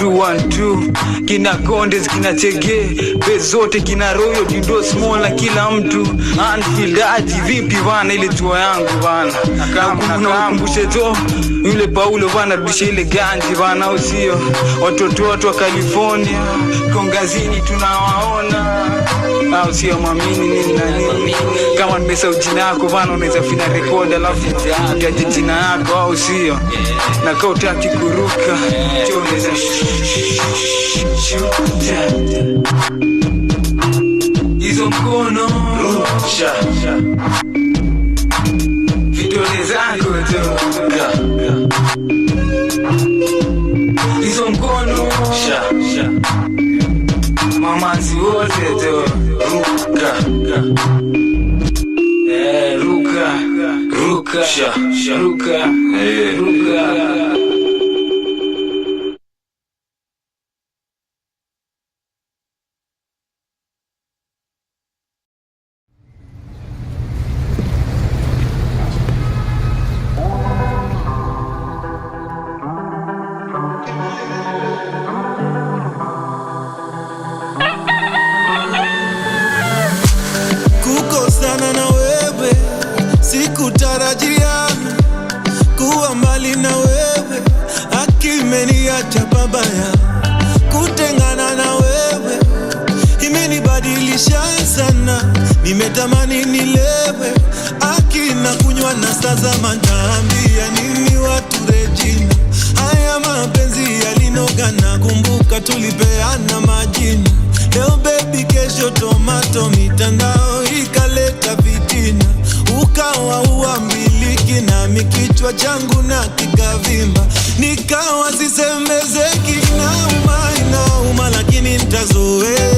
S5: 1-2-1-2 kina Kondes kina Chege base zote kina Royo Dido small na kila mtu Anfield aji vipi bana, ile tua yangu bana nakumbushe jo yule Paulo bana, bishe ile ganji bana, usio watoto watu wa California Kongazini tunawaona, au sio mamini nini na nini. Kama nimesahau jina yako bana, unaweza fina record alafu utaje jina yako, au sio? Na kama utaki kuruka choneza hizo mkono rusha vidole zako toka hizo mkono rusha mamanzi wote to ruka ruka ruka ruka.
S3: Kukosana na wewe sikutarajia, kuwa mbali na wewe akimeniacha babaya. Kutengana na wewe imenibadilisha sana, nimetamani nilewe akina kunywa na sasa manaambia nini watu Regina. Haya mapenzi yalinoga, nakumbuka tulipeana majina. Leo baby kesho tomato, mitandao ikaleta fitina. Ukawa uambiliki nami kichwa changu na kikavimba, nikawa sisemezeki. Inauma lakini nitazoea,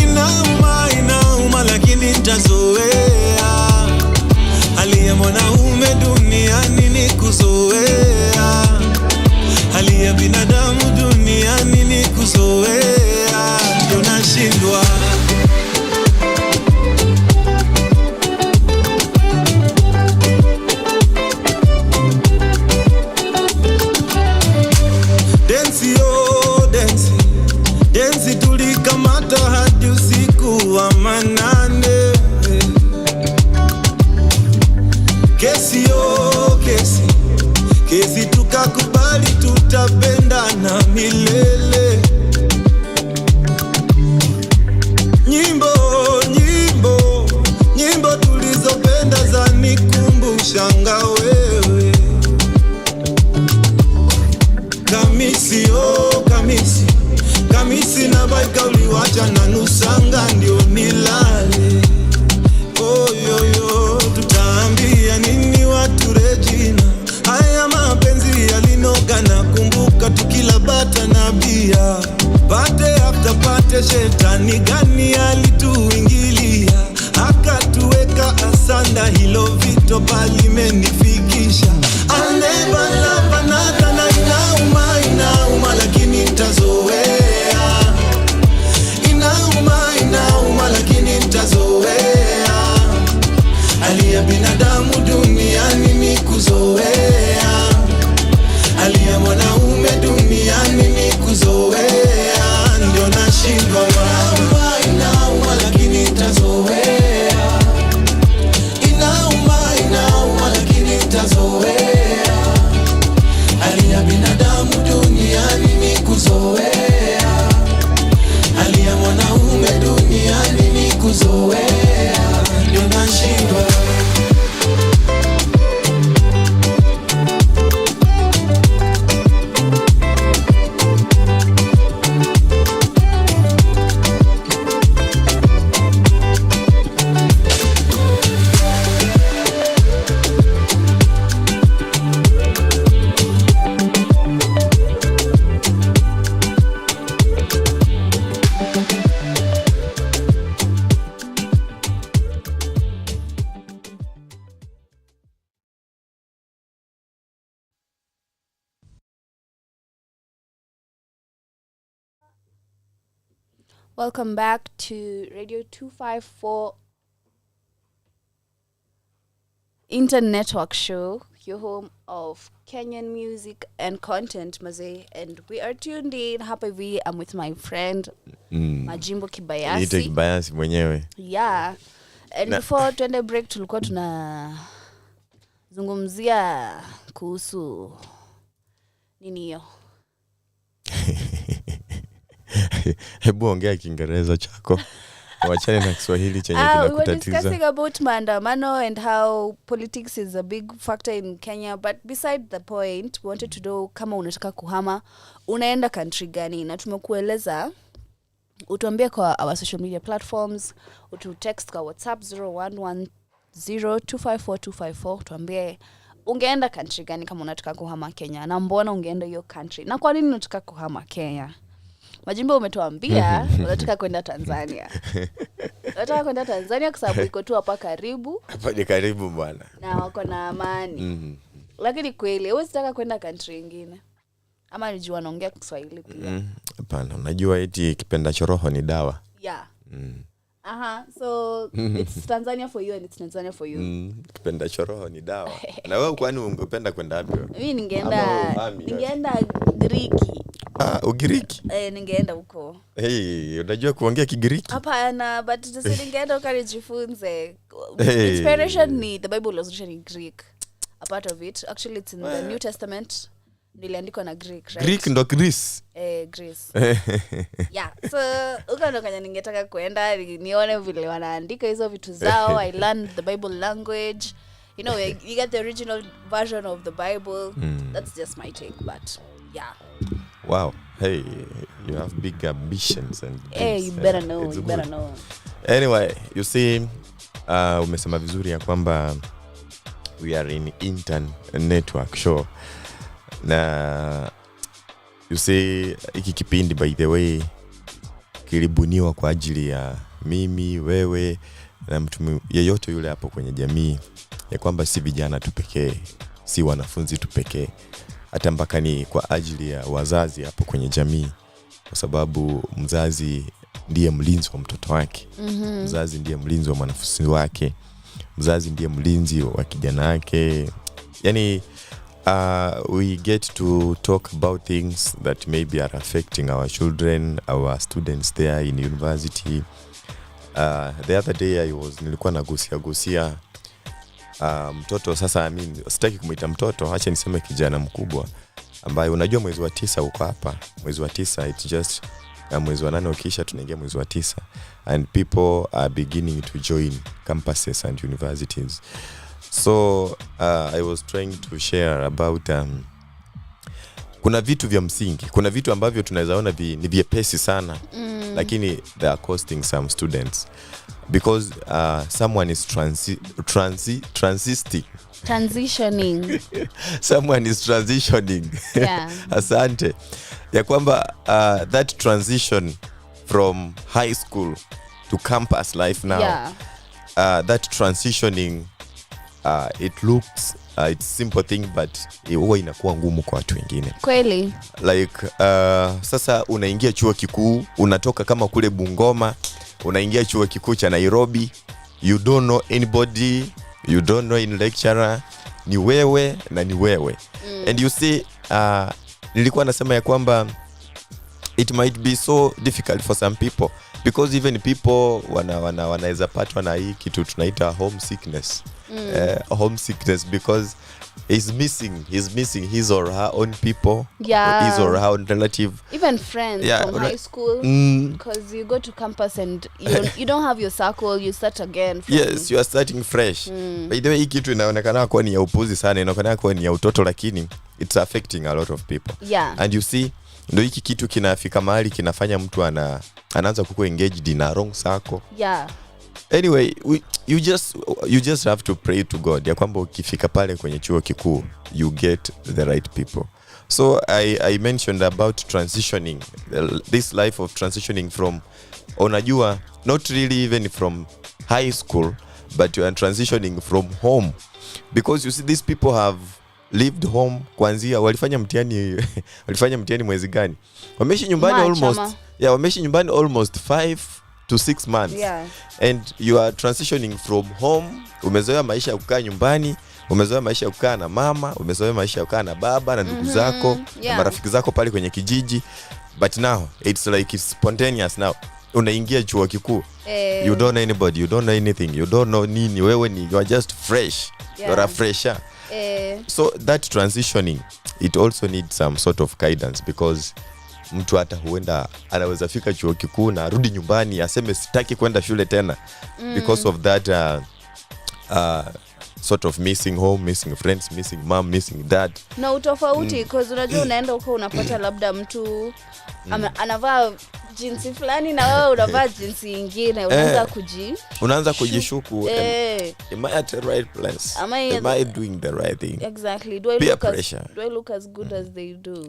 S3: inauma lakini nitazoea. Hali ya mwanaume duniani ni kuzoea, hali ya binadamu duniani ni kuzoea, ndio nashindwa. Densi tulikamata hadi usiku wa manane. Kesi tukakubali tutapendana milele. Nyimbo tulizopenda zanikumbushanga wewe. Kamisi na baika uliwacha na nusanga ndio nilale. Yo, tutaambia nini watu Regina? Haya mapenzi yalinoga, nakumbuka tukila bata na bia. Pate after pate, shetani gani alituingilia, akatuweka asanda. Hilo vito palimenifikisha. I'll never love another, na inauma lakini nitazoea. Inauma lakini nitazoea. Hali ya binadamu duniani ni kuzoea, hali ya mwanaume duniani ni kuzoea, ndio nashindwa. Inauma lakini nitazoea. Inauma lakini nitazoea. Hali ya binadamu duniani ni kuzoea, hali ya mwanaume duniani ni kuzoea, ndio nashindwa.
S2: Welcome back to Radio 254 Internet Network Show, your home of Kenyan music and content, Maze. And we are tuned in. Hapa hivi, I'm with my friend Majimbo Kibayasi.
S1: Niite Kibayasi mwenyewe.
S2: Yeah. And before tuende break tulikuwa tunazungumzia kuhusu nini hiyo?
S1: Hebu ongea Kiingereza chako. Wachane na Kiswahili chenye kinakutatiza.
S2: We were discussing about maandamano and how politics is a big factor in Kenya, but beside the point, we wanted to know kama unataka kuhama, unaenda country gani? Na tumekueleza, utuambie kwa our social media platforms, ututext kwa WhatsApp 0110254254, tuambie ungeenda country gani kama unataka kuhama Kenya, na mbona ungeenda hiyo country, na kwa nini unataka kuhama Kenya. Majimbo umetuambia unataka kwenda Tanzania. Unataka kwenda Tanzania kwa sababu iko tu hapa karibu.
S1: Hapa ni karibu bwana.
S2: Na wako na amani. Lakini kweli wewe unataka kwenda country nyingine? Ama unajua naongea Kiswahili pia?
S1: Hapana, unajua eti kipenda choroho ni dawa.
S2: Yeah. So it's Tanzania for you and it's Tanzania for you.
S1: Kipenda choroho ni dawa. Na wewe kwani ungependa kwenda wapi?
S2: Mimi ningeenda Greeki.
S1: Ugiriki?
S2: Ningeenda huko.
S1: Hey, unajua kuongea Kigiriki?
S2: Hapana, but just ningeenda huko nijifunze. Inspiration ni the Bible was written in Greek. A part of it. Actually it's in the New Testament. Niliandikwa na Greek, right?
S1: Greek ndo Greece.
S2: Greece. Yeah. So, uko ndo kanya ningetaka kuenda nione vile wanaandika hizo vitu zao. I learned the Bible language. You know, you get the original version of the Bible. That's just my take, but yeah.
S1: Wow. Hey, you have big ambitions and dreams.
S2: Hey, you better know. You better know.
S1: Anyway, you see, umesema vizuri ya kwamba we are in Internet Network Show. Na you see, hiki kipindi by the way kilibuniwa kwa ajili ya mimi, wewe na mtu yeyote yule hapo kwenye jamii, ya kwamba si vijana tu pekee, si wanafunzi tu pekee, hata mpaka ni kwa ajili ya wazazi hapo kwenye jamii, kwa sababu mzazi ndiye mlinzi wa mtoto wake. Mzazi ndiye mlinzi wa mwanafunzi wake. Mzazi ndiye mlinzi wa kijana wake. Yani we get to talk about things that maybe are affecting our children, our students there in university. The other day nilikuwa nagusia mtoto. Sasa sitaki kumuita mtoto, acha niseme kijana mkubwa ambaye unajua mwezi wa 9 uko hapa. Mwezi wa 9 it's just mwezi wa 8 ukisha tunaingia mwezi wa 9 and people are beginning to join campuses and universities. So I was trying to share about kuna vitu vya msingi, kuna vitu ambavyo tunaweza ona ni vyepesi sana, lakini they are costing some students because someone is
S2: transitioning.
S1: Someone is transitioning.
S2: Yeah.
S1: Asante. Ya kwamba that transition from high school to campus life now.
S2: Yeah.
S1: That transitioning it looks it's simple thing but huwa inakuwa ngumu kwa watu wengine.
S2: Kweli.
S1: Like sasa unaingia chuo kikuu, unatoka kama kule Bungoma, unaingia chuo kikuu cha Nairobi, you don't know anybody, you don't know any lecturer, ni wewe na ni wewe. And you see nilikuwa nasema ya kwamba it might be so difficult for some people because even people wanaweza patwa na hii kitu tunaita homesickness. Homesickness because he's missing his or her own people,
S2: yeah,
S1: his or her own relative,
S2: even friends, yeah, from high school, because you go to campus and you don't have your circle, you start again from,
S1: yes, you are starting fresh. By the way, hii kitu inaonekana kwa ni ya upuzi sana, inaonekana kwa ni ya utoto, lakini it's affecting a lot of people.
S2: Yeah.
S1: And you see, ndio hiki kitu kinafika mahali kinafanya mtu anaanza kuwa engaged in a wrong circle.
S2: Yeah.
S1: Anyway, you just have to pray to God ya kwamba ukifika pale kwenye chuo kikuu you get the right people. So I mentioned about transitioning, this life of transitioning from, unajua, not really even from high school, but you are transitioning from home, because you see these people have lived home kuanzia walifanya mtihani mwezi gani? Wameishi nyumbani wameishi nyumbani almost 5 to 6 months.
S2: Yeah.
S1: And you are transitioning from home. Umezoea maisha ya kukaa nyumbani, umezoea maisha ya kukaa na mama, umezoea maisha ya kukaa na baba na ndugu zako, na marafiki zako pale kwenye kijiji. But now it's like it's spontaneous now. Unaingia chuo kikuu. You don't know anybody, you don't know anything, you don't know nini, wewe ni you are just fresh. You're a fresher. So that transitioning, it also needs some sort of guidance, because mtu hata huenda anaweza fika chuo kikuu na arudi nyumbani aseme sitaki kwenda shule tena because of that sort of missing home, missing friends, missing mom, missing dad.
S2: Na utofauti because unajua unaenda huko unapata labda mtu anavaa jinsi fulani na wewe unavaa jinsi nyingine, unaanza kujishuku. Am I at the right place? Am I doing the right thing? Exactly. Do I look as good as they do?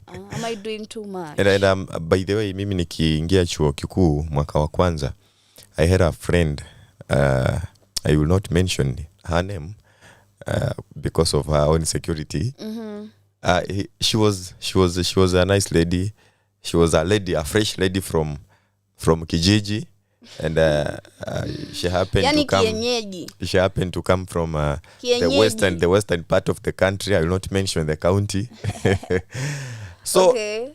S2: Am I doing too much?
S1: And by the way, mimi nikiingia chuo kikuu mwaka wa kwanza, I had a friend, I will not mention her name because of her own security. She was a nice lady. She was a fresh lady from Kijiji, and she happened to come from the western part of the country. I will not mention the county. So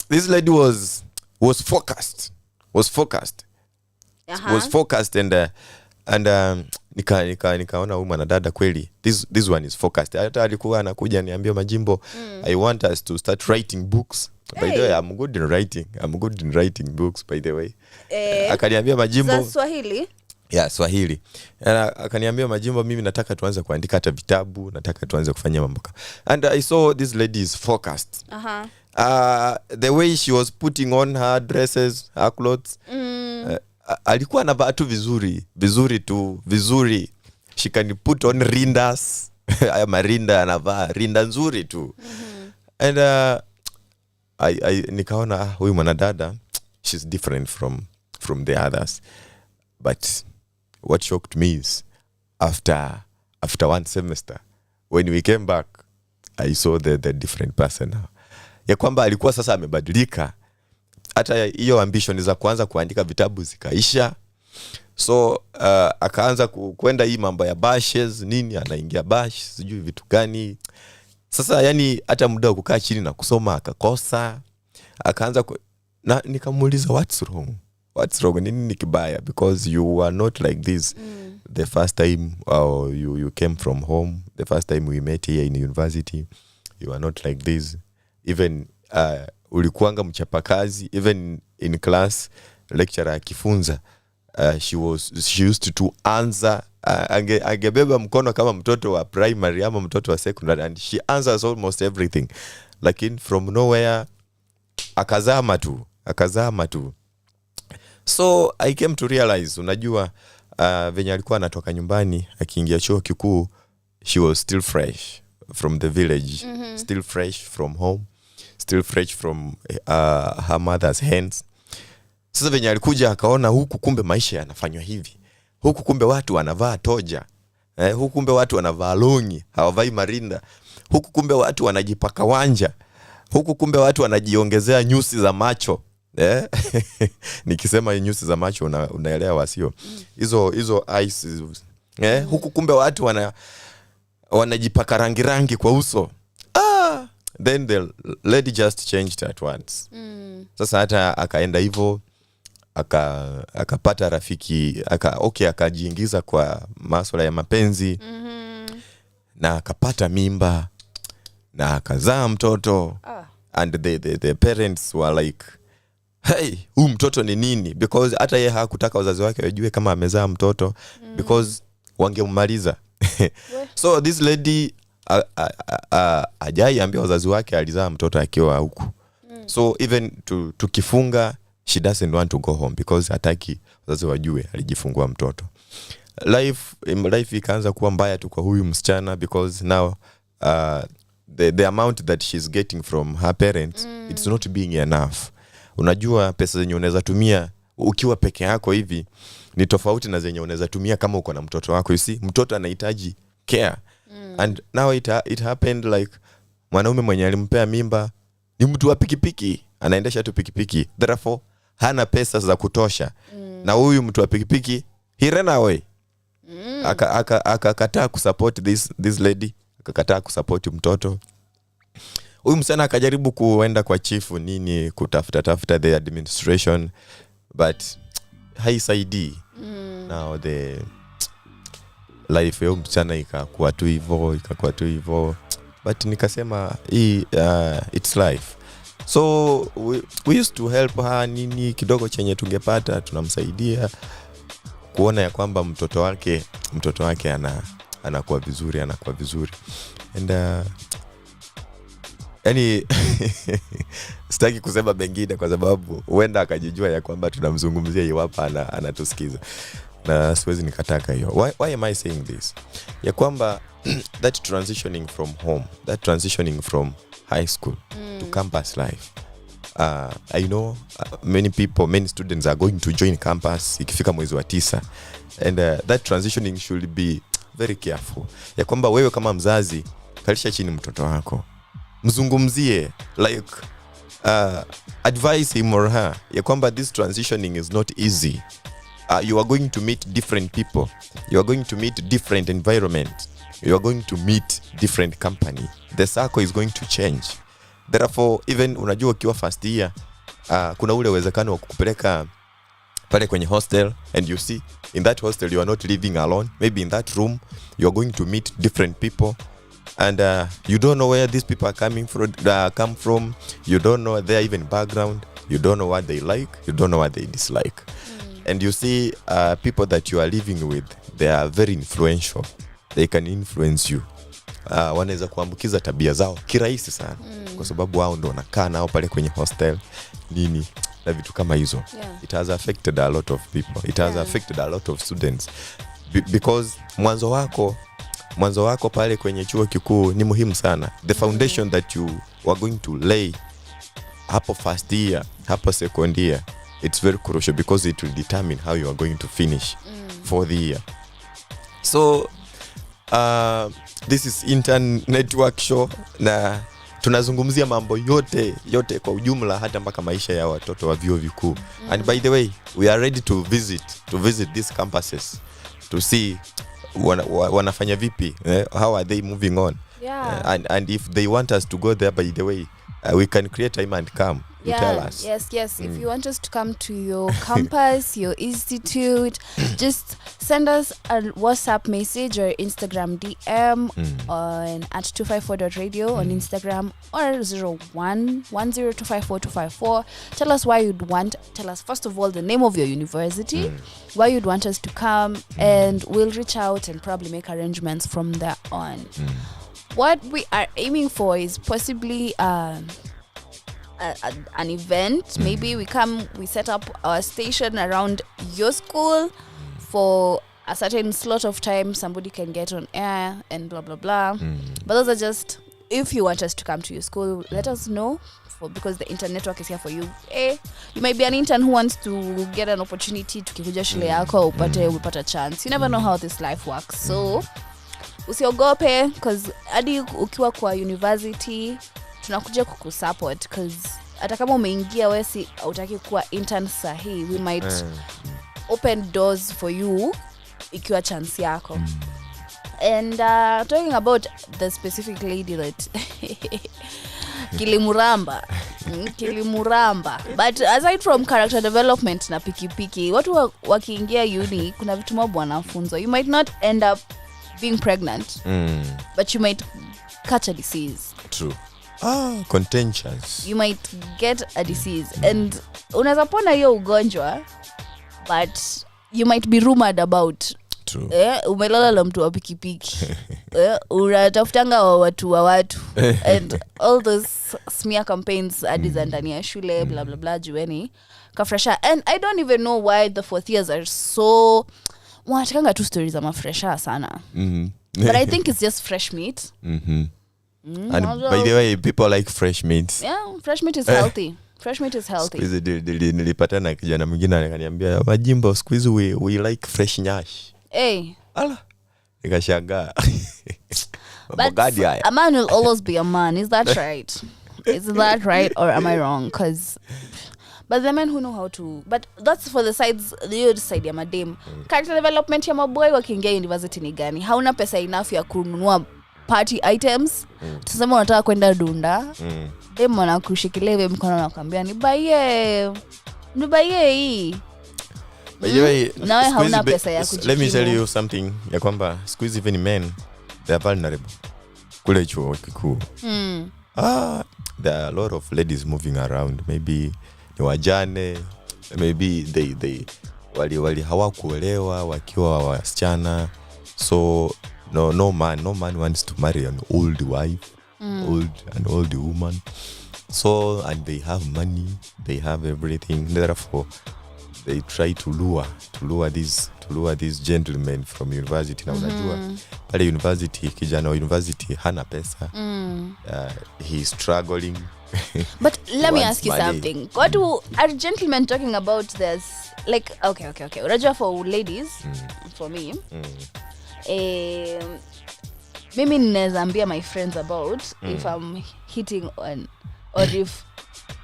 S1: this lady was focused. Was focused, and nikaona huyu mwanadada kweli, this one is focused. Hata alikuwa anakuja niambia Majimbo, I want us to start writing books. By the way, I'm good in writing books, by the way. Akaniambia Majimbo,
S2: za Swahili?
S1: Yeah, Swahili. Akaniambia Majimbo, mimi nataka tuanze kuandika hata vitabu, nataka tuanze kufanya mambo. And I saw this lady is focused. The way she was putting on her dresses, her clothes, alikuwa anavaa tu vizuri. She can put on rindas. Aya marinda anavaa rinda nzuri tu. And I nikaona huyu mwanadada, she's different from the others. But what shocked me is after one semester, when we came back, I saw the different person now. Ya kwamba alikuwa sasa amebadilika. Hata hiyo ambition za kuanza kuandika vitabu zikaisha. So akaanza kwenda hii mambo ya bashes nini, anaingia bash sijui vitu gani. Sasa yani hata muda wa kukaa chini na kusoma akakosa. Akaanza na nikamuuliza what's wrong nini kibaya, because you are not like this the first time you came from home, the first time we met here in university, you are not like this. Even ulikuanga mchapakazi, even in class lecturer akifunza, she used to answer, angebeba mkono kama mtoto wa primary ama mtoto wa secondary, and she answers almost everything. Lakini from nowhere akazama tu. So I came to realize, unajua venye alikuwa anatoka nyumbani akiingia chuo kikuu, she was still fresh from the village, still fresh from home, still fresh from her mother's hands. Sasa venye alikuja akaona huku kumbe maisha yanafanywa hivi. Huku kumbe watu wanavaa toja. Huku kumbe watu wanavaa longi, hawavai marinda. Huku kumbe watu wanajipaka wanja. Huku kumbe watu wanajiongezea nyusi za macho. Nikisema nyusi za macho unaelewa wasio. Hizo eyes. Huku kumbe watu wanajipaka rangi kwa uso. Then the lady just changed at once. Sasa hata akaenda hivyo, akapata rafiki, akajiingiza kwa masuala ya mapenzi, na akapata mimba, na akazaa mtoto. And the parents were like, hey, huyu mtoto ni nini? Because hata yeye hakutaka wazazi wake wajue kama amezaa mtoto, because wangemaliza. So this lady ajaiambia wazazi wake alizaa mtoto akiwa huku. So even tukifunga, she doesn't want to go home because hataki wazazi wajue alijifungua mtoto. Life ikaanza kuwa mbaya tu kwa huyu msichana, because now the amount that she's getting from her parents, it's not being enough. Unajua pesa zenye unaweza tumia ukiwa peke yako hivi ni tofauti na zenye unaweza tumia kama uko na mtoto wako. You see, mtoto anahitaji care. And now it happened like mwanaume mwenye alimpea mimba ni mtu wa pikipiki, anaendesha tu pikipiki, therefore hana pesa za kutosha. Na huyu mtu wa pikipiki he ran away. Akakataa kusupport this lady, akakataa kusupport mtoto. Huyu msana akajaribu kuenda kwa chifu nini kutafuta the administration, but haisaidii. Now the life ya msana ikakuwa tu hivyo, but nikasema it's life. So we used to help her nini kidogo chenye tungepata tunamsaidia kuona ya kwamba mtoto wake anakuwa vizuri. And yani sitaki kusema bengine kwa sababu huenda akajijua ya kwamba tunamzungumzia iwapa anatusikiza, na siwezi nikataka hiyo. Why am I saying this? Ya kwamba that transitioning from home, that transitioning from high school to campus life, I know many students are going to join campus ikifika mwezi wa 9, and that transitioning should be very careful. Ya kwamba wewe kama mzazi kalisha chini mtoto wako, mzungumzie, like advise him or her ya kwamba this transitioning is not easy. You are going to meet different people, you are going to meet different environment, you are going to meet different company, the circle is going to change. Therefore even unajua ukiwa first year kuna ule uwezekano wa kukupeleka pale kwenye hostel, and you see in that hostel you are not living alone. Maybe in that room you are going to meet different people, and you don't know where these people are come from, you don't know their even background, you don't know what they like, you don't know what they dislike. And you see people that you are living with, they are very influential, they can influence you. Wanaweza kuambukiza tabia zao kirahisi sana, kwa sababu wao ndo wanakaa nao pale kwenye hostel nini na vitu kama hizo. It has affected a lot of people, it has affected a lot of students, because mwanzo wako pale kwenye chuo kikuu ni muhimu sana. The foundation that you are going to lay hapo first year, hapo second year, it's very crucial, because it will determine how you are going to finish for the year. So this is Intern Network Show, na tunazungumzia mambo yote kwa ujumla, hata mpaka maisha ya watoto wa vyuo vikuu. And by the way, we are ready to visit these campuses to see wanafanya vipi, how are they moving on, and if they want us to go there, by the way, we can create time and come. You tell us.
S2: Yes. If you want us to come to your campus, your institute, just send us a WhatsApp message or Instagram DM on @254.radio on Instagram, or 0110254254. Tell us why you'd want. Tell us first of all the name of your university, why you'd want us to come, and we'll reach out and probably make arrangements from there on. What we are aiming for is possibly an event. Maybe we set up our station around your school for a certain slot of time, somebody can get on air and blah blah blah. But those are just, if you want us to come to your school, let us know, because the internet network is here for you. You might be an intern who wants to get an opportunity tukikuja shule yako upate a chance. You never know how this life works. So usiogope, because hadi ukiwa kwa university tunakuja kukusupport, because hata kama umeingia wewe si utaki kuwa intern sahi, we might open doors for you ikiwa chance yako. And talking about the specific lady that Kilimuramba. But aside from character development na pikipiki, watu wakiingia uni kuna vitu mob wanafunzwa. You might not end up being pregnant, but you might catch a disease.
S1: True. Contentious.
S2: You might get a disease, and unaweza pona hiyo ugonjwa, but you might be rumored about.
S1: True.
S2: Umelala na mtu wa pikipiki. Unatafutanga watu wa watu. And all those smear campaigns hadi za ndani ya shule, blah blah blah, jueni kafresha. And I don't even know why the fourth years are so wanatakanga tu stories za mafresha sana. But I think it's just fresh meat.
S1: And by the way, people like fresh meat.
S2: Yeah, fresh meat is healthy. Fresh meat is healthy.
S1: Squeeze nilipatana na kijana mwingine akaniambia, "Majimbo squeeze we like fresh nyash."
S2: Ala.
S1: Nikashangaa.
S2: But a man will always be a man. Is that right? Is that right, or am I wrong? But the men who know how to, but that's for the sides, the other side ya madem. Character development ya maboy wakiingia university ni gani? Hauna pesa enough ya kununua party items. Tuseme unataka kwenda Dunda. Dem wanakushikilia hivi mkono na kuambia nibaie hii. Nawe hauna pesa ya kujikimu.
S1: Let me tell you something ya kwamba squeeze even men, they are vulnerable. Kule chuo kikuu. There are a lot of ladies moving around. Maybe ni wajane, maybe they wali hawakuolewa wakiwa wasichana. So no man wants to marry an old wife, an old woman. So, and they have money, they have everything. Therefore, they try to lure these gentlemen from university. Na unajua pale university, kijana wa university hana pesa. He's struggling.
S2: But let me ask you something. What are gentlemen talking about this? Like, okay. Unajua for ladies, for me, mimi ninaweza my friends about if I'm hitting on, or if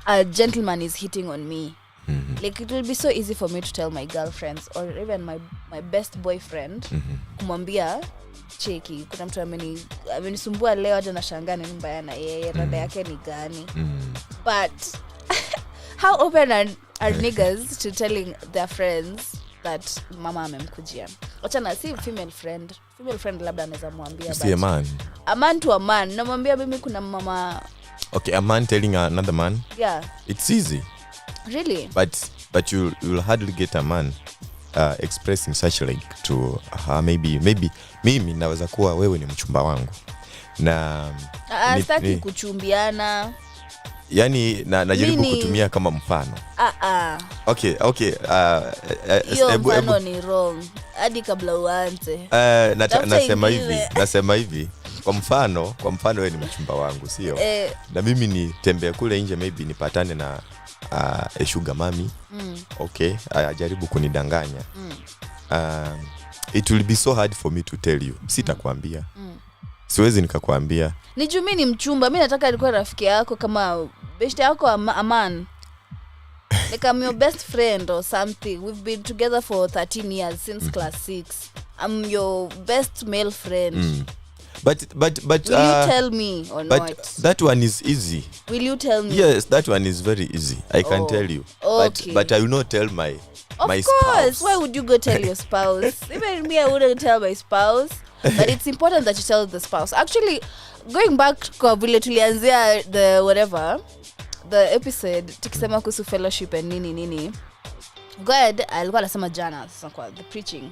S2: a gentleman is hitting on me. Like, it will be so easy for me to tell my girlfriends or even my best boyfriend kumwambia cheki kuna mtu amenisumbua leo hata nashangaa ni mbaya na yeye rada yake ni gani. But how open are niggas to telling their friends that mama amemkujia? Acha na si female friend labda anaweza mwambia,
S1: but
S2: a man to a man namwambia mimi kuna mama.
S1: Okay, a man telling another man?
S2: Yeah.
S1: It's easy.
S2: Really?
S1: But you'll hardly get a man expressing such like to her. Maybe mimi naweza kuwa wewe ni mchumba wangu na
S2: sitaki kuchumbiana,
S1: yani najaribu kutumia kama mfano. Okay
S2: hiyo mfano ni wrong hadi kabla uanze.
S1: Nasema hivi kwa mfano wewe ni mchumba wangu, sio? Na mimi ni tembea kule nje, maybe nipatane na sugar mami. Okay, ajaribu kunidanganya. It will be so hard for me to tell you. Sitakwambia. Siwezi nikakwambia.
S2: Nijue mimi ni mchumba, mimi nataka alikuwa rafiki yako kama best yako a man. Like I'm your best friend or something. We've been together for 13 years since class 6. I'm your best male friend.
S1: But
S2: will you tell me or not?
S1: That one is easy.
S2: Will you tell me?
S1: Yes, that one is very easy. I can tell you.
S2: Okay.
S1: But I will not tell my spouse.
S2: Of course. Why would you go tell your spouse? Even me, I wouldn't tell my spouse. But it's important that you tell the spouse. Actually, going back kwa vile tulianzia the episode tukisema kuhusu fellowship and nini. God alikuwa anasema jana sasa kwa the preaching.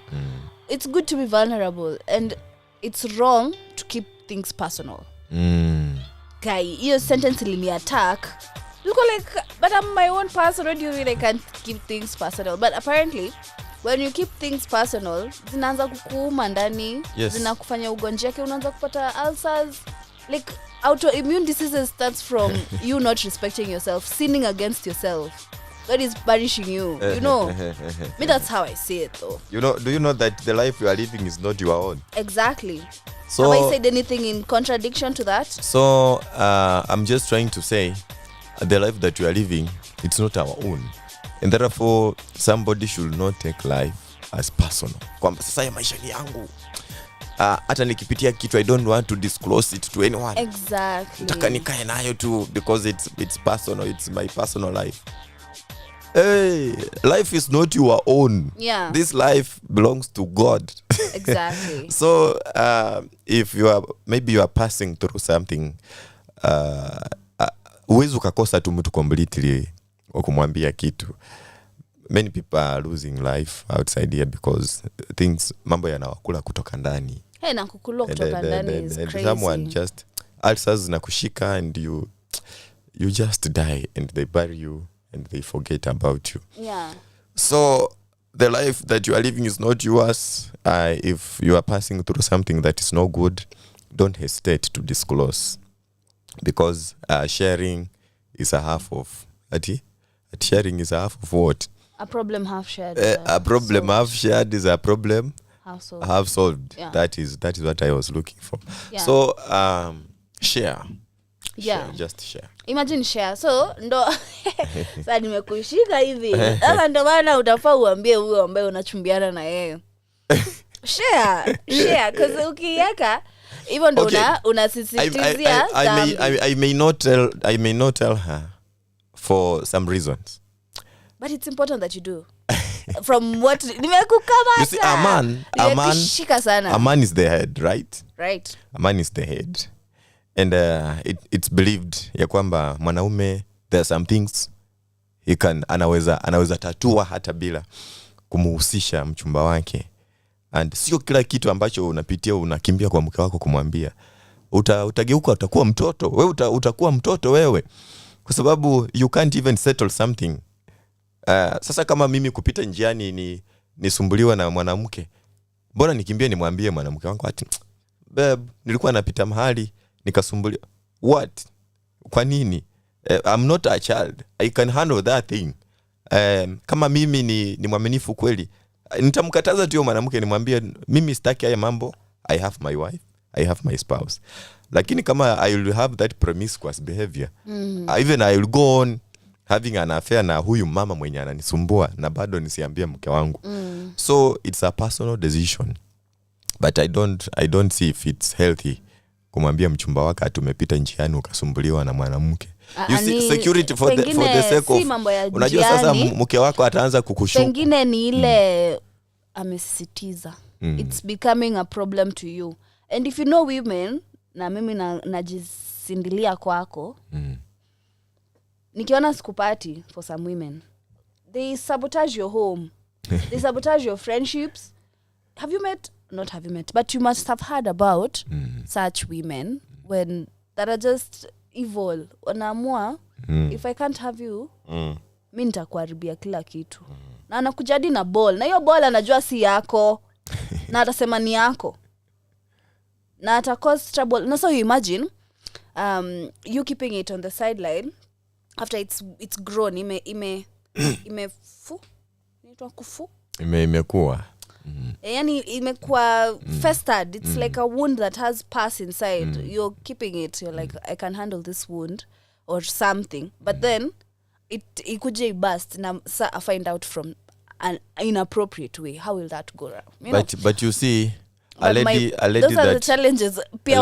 S2: It's good to be vulnerable and it's wrong to keep things personal. Kai, hiyo sentence ilini attack. Look like, but I'm my own person. What do you mean I can't keep things personal? But apparently, when you keep things personal, zinaanza kukuuma ndani, zinakufanya ugonjeke, unaanza kupata ulcers. Like, autoimmune diseases starts from you not respecting yourself, sinning against yourself. God is punishing you, you know. Me, that's how I see it, though.
S1: Do you know that the life you are living is not your own?
S2: Exactly.
S1: So,
S2: have I said anything in contradiction to that?
S1: So, I'm just trying to say, the life that you are living, it's not our own. And therefore, somebody should not take life as personal. Kwamba sasa ya maisha ni yangu. Hata nikipitia kitu, I don't want to disclose it to anyone.
S2: Exactly.
S1: Nataka nikae nayo tu because it's personal, it's my personal life. Hey, life is not your own.
S2: Yeah.
S1: This life belongs to God.
S2: Exactly.
S1: So, if maybe you are passing through something, uwezi ukakosa tu mtu completely wakumwambia kitu. Many people are losing life outside here because mambo yanawakula kutoka ndani.
S2: Hey, na kukula kutoka ndani is crazy.
S1: Someone just ulcers na kushika and you just die and they bury you and they forget about you.
S2: Yeah.
S1: So the life that you are living is not yours. If you are passing through something that is no good, don't hesitate to disclose, because sharing is a half of sharing is a half of what?
S2: A problem half shared.
S1: A problem half shared is a problem have solved.
S2: Yeah.
S1: That is what I was looking for.
S2: Yeah.
S1: So share.
S2: Yeah.
S1: Share, just share.
S2: Imagine share. So ndo sasa nimekushika hivi. Sasa ndo maana utafaa uambie huyo ambaye unachumbiana na yeye. Share cuz ukiweka hivyo ndo unasisitizia.
S1: I may not tell her for some reasons.
S2: But it's important that you do. From what nimekukamata.
S1: You see, a man is the head, right?
S2: Right.
S1: A man is the head. And it's believed ya kwamba mwanaume there are some things anaweza tatua hata bila kumuhusisha mchumba wake. And sio kila kitu ambacho unapitia unakimbia kwa mke wako kumwambia. Utageuka utakuwa mtoto. Wewe utakuwa mtoto wewe. Kwa sababu you can't even settle something. Sasa kama mimi kupita njiani nisumbuliwa na mwanamke, mbona nikimbie nimwambie mwanamke wangu ati babe nilikuwa napita mahali nikasumbuliwa? What? Kwa nini? I'm not a child. I can handle that thing. Kama mimi ni mwaminifu kweli, nitamkataza tu mwanamke nimwambie mimi sitaki haya mambo. I have my wife, I have my spouse. Lakini kama I will have that promiscuous behavior, even I will go on having an affair na huyu mama mwenye ananisumbua na bado nisiambie mke wangu. So it's a personal decision. But I don't see if it's healthy kumwambia mchumba wako atumepita njiani ukasumbuliwa na mwanamke. You see, security for the sake of, unajua sasa mke wako ataanza kukushuku.
S2: Pengine ni ile amesisitiza. It's becoming a problem to you. And if you know women, na mimi najisindilia kwako, nikiona sikupati for some women, they sabotage your home. They sabotage your friendships. Not have you met, but you must have heard about such women when that are just evil. Wanaamua, if I can't have you, mimi nitakuharibia kila kitu. Na anakujadi na ball. Na hiyo ball anajua si yako. Na atasema ni yako. Na ata cause trouble. Na so you imagine you keeping it on the sideline after it's grown, imefu. Inaitwa kufu?
S1: Imekuwa.
S2: Yani imekuwa festered. It's like a wound that has pus inside. You're keeping it. You're like, I can handle this wound or something. But then it could burst. Na I find out from an inappropriate way. How will that go around?
S1: But you see, a lady
S2: those
S1: that
S2: are the challenges.
S1: A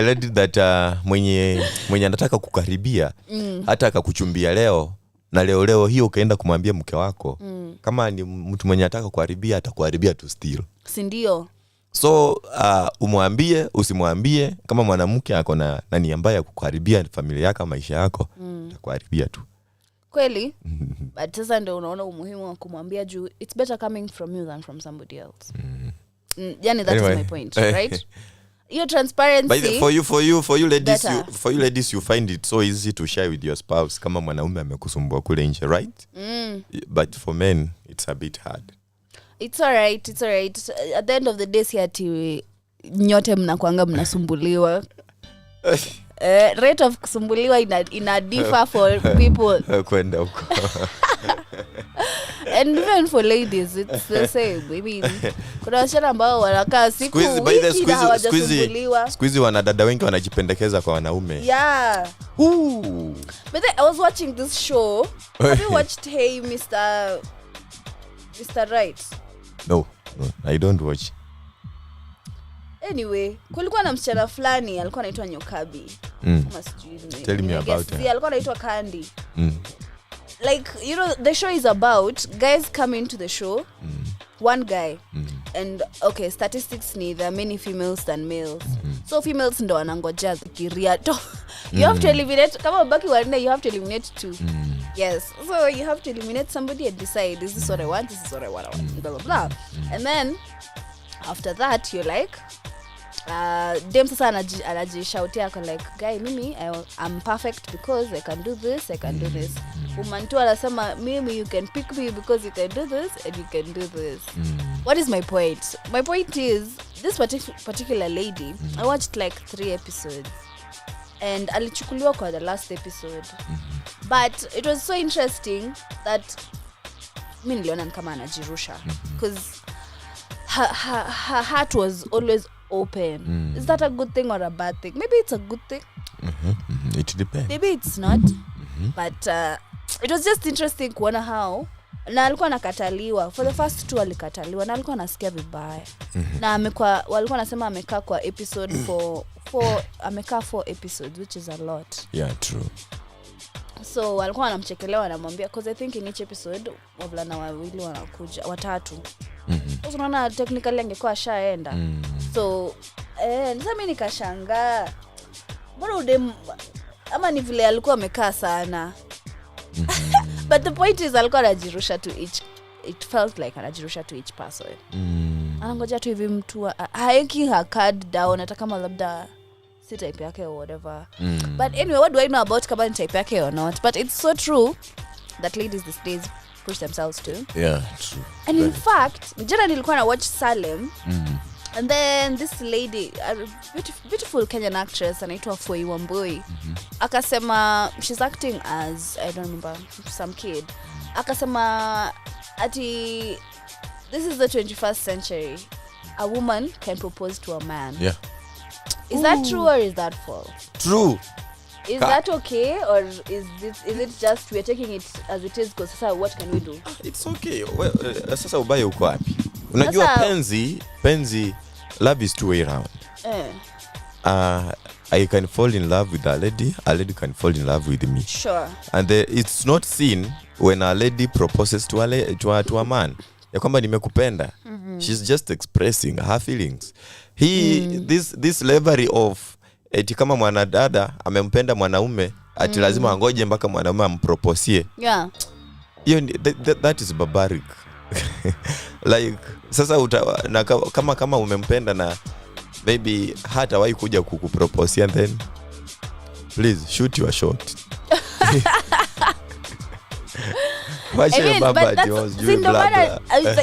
S1: lady that mwenye anataka kukaribia hata akakuchumbia leo na leo hiyo ukaenda kumwambia mke wako, kama ni mtu mwenye anataka kuharibia atakuharibia tu still.
S2: Si ndio?
S1: So umwambie usimwambie, kama mwanamke ako na nia mbaya kukuharibia familia yako maisha yako, atakuharibia tu.
S2: Kweli? But sasa ndio unaona umuhimu wa kumwambia juu it's better coming from you than from somebody else. Yani that is my point, right? Your transparency.
S1: But for you ladies, you find it so easy to share with your spouse kama mwanaume amekusumbua kule nje, right? But for men it's a bit hard.
S2: It's all right. At the end of the day si ati nyote mnakuanga mnasumbuliwa. Rate of kusumbuliwa ina differ for people.
S1: Kwenda huko.
S2: And even for ladies it's the same. I mean, kuna wasichana ambao wanakaa siku wiki na hawajasumbuliwa.
S1: Squeeze wanadada wengi wanajipendekeza kwa wanaume.
S2: Yeah. But then I was watching this show. Have you watched Hey Mr. Right?
S1: No, I don't watch.
S2: Anyway, kulikuwa na msichana fulani alikuwa anaitwa Nyokabi.
S1: Tell me about it.
S2: Alikuwa anaitwa Candy. Like, you know, the show is about guys come into the show, one guy, and okay, statistics ni there are many females than males. So females ndo wanangoja kiria to. You have to eliminate, kama baki wanne, you have to eliminate two. Yes, so you have to eliminate somebody and decide, is this what I want, this is what I want, blah, blah, blah. And then, after that, you're like, dem sasa anajishautia ako like, guy mimi I'm perfect because I can do this, I can do this. Woman tu anasema mimi you can pick me because you can do this and you can do this. What is my point? My point is this particular lady, I watched like 3 episodes and alichukuliwa kwa the last episode. But it was so interesting that mimi niliona kama anajirusha because her heart was always open. Is that a good thing or a bad thing? Maybe it's a good thing.
S1: It depends.
S2: Maybe it's not. But it was just interesting kuona how na alikuwa nakataliwa for the first 2 alikataliwa na alikuwa anasikia vibaya. Na walikuwa nasema amekaa kwa episode for amekaa 4 episodes, which is a lot.
S1: Yeah, true.
S2: So walikuwa wanamchekelewa anamwambia because I think in each episode wavulana wawili wanakuja watatu. So unaona technically angekuwa ashaenda. So sasa mimi nikashangaa. Mbona udem ama ni vile alikuwa amekaa sana. But the point is alikuwa anajirusha to each, it felt like anajirusha to each person. Anangoja tu hivi mtu haeki her card down hata kama labda si type yake or whatever. But anyway, what do I know about kama ni type yake or not? But it's so true that ladies these days push themselves too.
S1: Yeah, true.
S2: And in fact, jana nilikuwa na watch Salem. And then this lady, a beautiful Kenyan actress anaitwa Foi Wambui. Akasema she's acting as, I don't remember, some kid. Akasema ati this is the 21st century. A woman can propose to a man.
S1: Yeah.
S2: Is that true or is that false?
S1: True.
S2: Is that okay or is it just we're taking it as it is because what can we do?
S1: It's okay. Well, sasa ubaya uko wapi? Unajua penzi love is two way round. I can fall in love with a lady can fall in love with me.
S2: Sure. And
S1: it's not seen when a lady proposes to a man. Ya kwamba nimekupenda. She's just expressing her feelings. This level of eti kama mwanadada amempenda mwanaume ati lazima angoje mpaka mwanaume amproposie.
S2: Yeah.
S1: That is barbaric. Like sasa kama umempenda na maybe hata wahi kuja kukuproposia, and then please shoot your shot.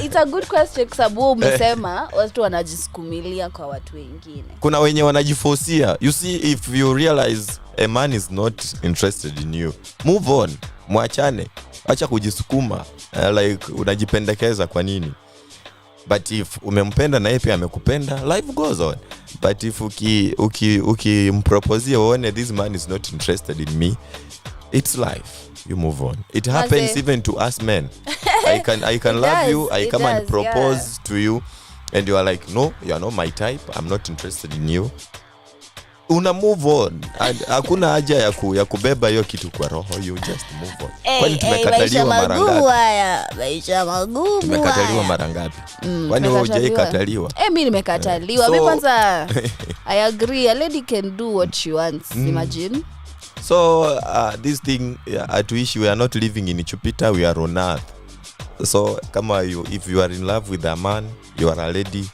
S2: It's a good question sababu umesema watu wanajisukumilia kwa watu wengine.
S1: Kuna wenye wanajiforcia. You see, if you realize a man is not interested in you, move on, mwachane, acha kujisukuma. Like unajipendekeza kwa nini? But if umempenda na yeye pia amekupenda, life goes on. But if ukimproposia uone this man is not interested in me, it's life. You move on. It happens even to us men. I can love you. I come and propose to you, and you are like, no, you are not my type. I'm not interested in you. Una move on. Hakuna haja ya kubeba hiyo kitu kwa roho. You just move on. Kwani tumekataliwa mara ngapi?
S2: Maisha magumu.
S1: Tumekataliwa mara ngapi? Kwani wewe hujaikataliwa?
S2: Mimi nimekataliwa. Mimi kwanza I agree. A lady can do what she wants. Imagine.
S1: So this thing at which we are not living in Jupiter, we are on Earth. So kama if you are in love with a man, you are a lady,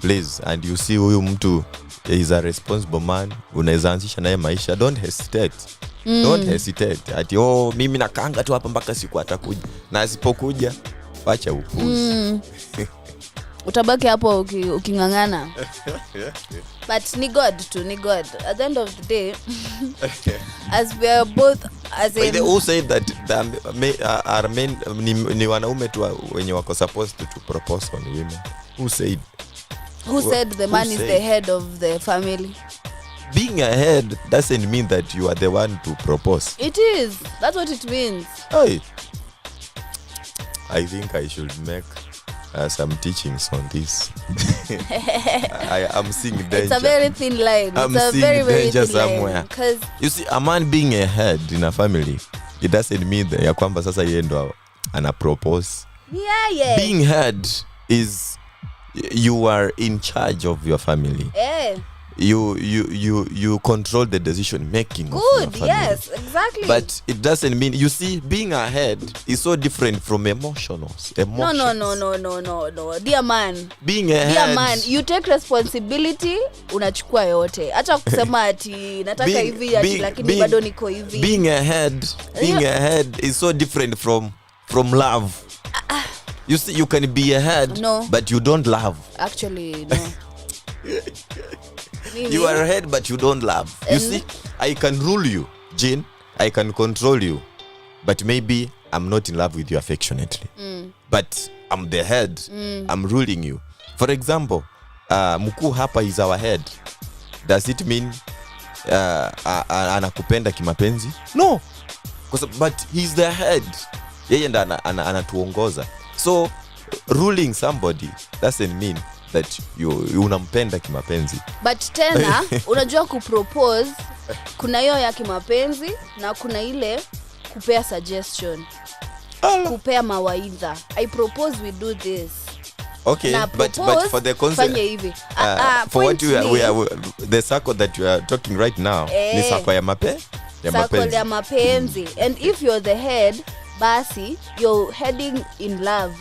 S1: please, and you see huyu mtu is a responsible man, unaweza anzisha naye maisha, don't hesitate. Don't hesitate. Ati mimi nakanga tu hapa mpaka siku atakuja. Na asipokuja, acha upuzi.
S2: Utabaki hapo ukingangana. But ni God. At the end of the day, as we are both as in
S1: who said that are men ni wanaume tu wenye wako supposed to propose on women? Who said
S2: the man is the head of the family?
S1: Being a head doesn't mean that you are the one to propose.
S2: It is. That's what it means.
S1: Hey. I think I should make some teachings on this. I am seeing danger.
S2: It's a very thin line.
S1: I'm
S2: it's a
S1: seeing
S2: very, very
S1: danger
S2: thin
S1: somewhere.
S2: Because
S1: you see, a man being a head in a family, it doesn't mean that ya kwamba sasa yeye ndo ana propose.
S2: Yeah.
S1: Being head is you are in charge of your family.
S2: Yeah.
S1: You control the decision making of your family.
S2: Yes, exactly.
S1: But it doesn't mean, you see, being a head is so different from emotions.
S2: No. Dear man.
S1: Being a head.
S2: Man, you take responsibility, unachukua yote. Acha kusema ati nataka hivi ati lakini bado niko hivi.
S1: Being a head is so different from love. You see, you can be a head, but you don't love.
S2: Actually, no.
S1: You are a head, but you don't love. You see, I can rule you, Jane. I can control you, but maybe I'm not in love with you affectionately. But I'm the head. I'm ruling you. For example, mkuu hapa is our head. Does it mean anakupenda kimapenzi? No. But he's the head. Yeye ndo anatuongoza. So ruling somebody doesn't mean that you unampenda kimapenzi.
S2: But tena unajua kupropose kuna hiyo ya kimapenzi na kuna ile kupea suggestion. Kupea mawaidha. I propose we do this.
S1: Okay, but for the concept, for what we are the circle that you are talking right now, ni circle ya mapenzi. And if you're the head, basi you're heading in love.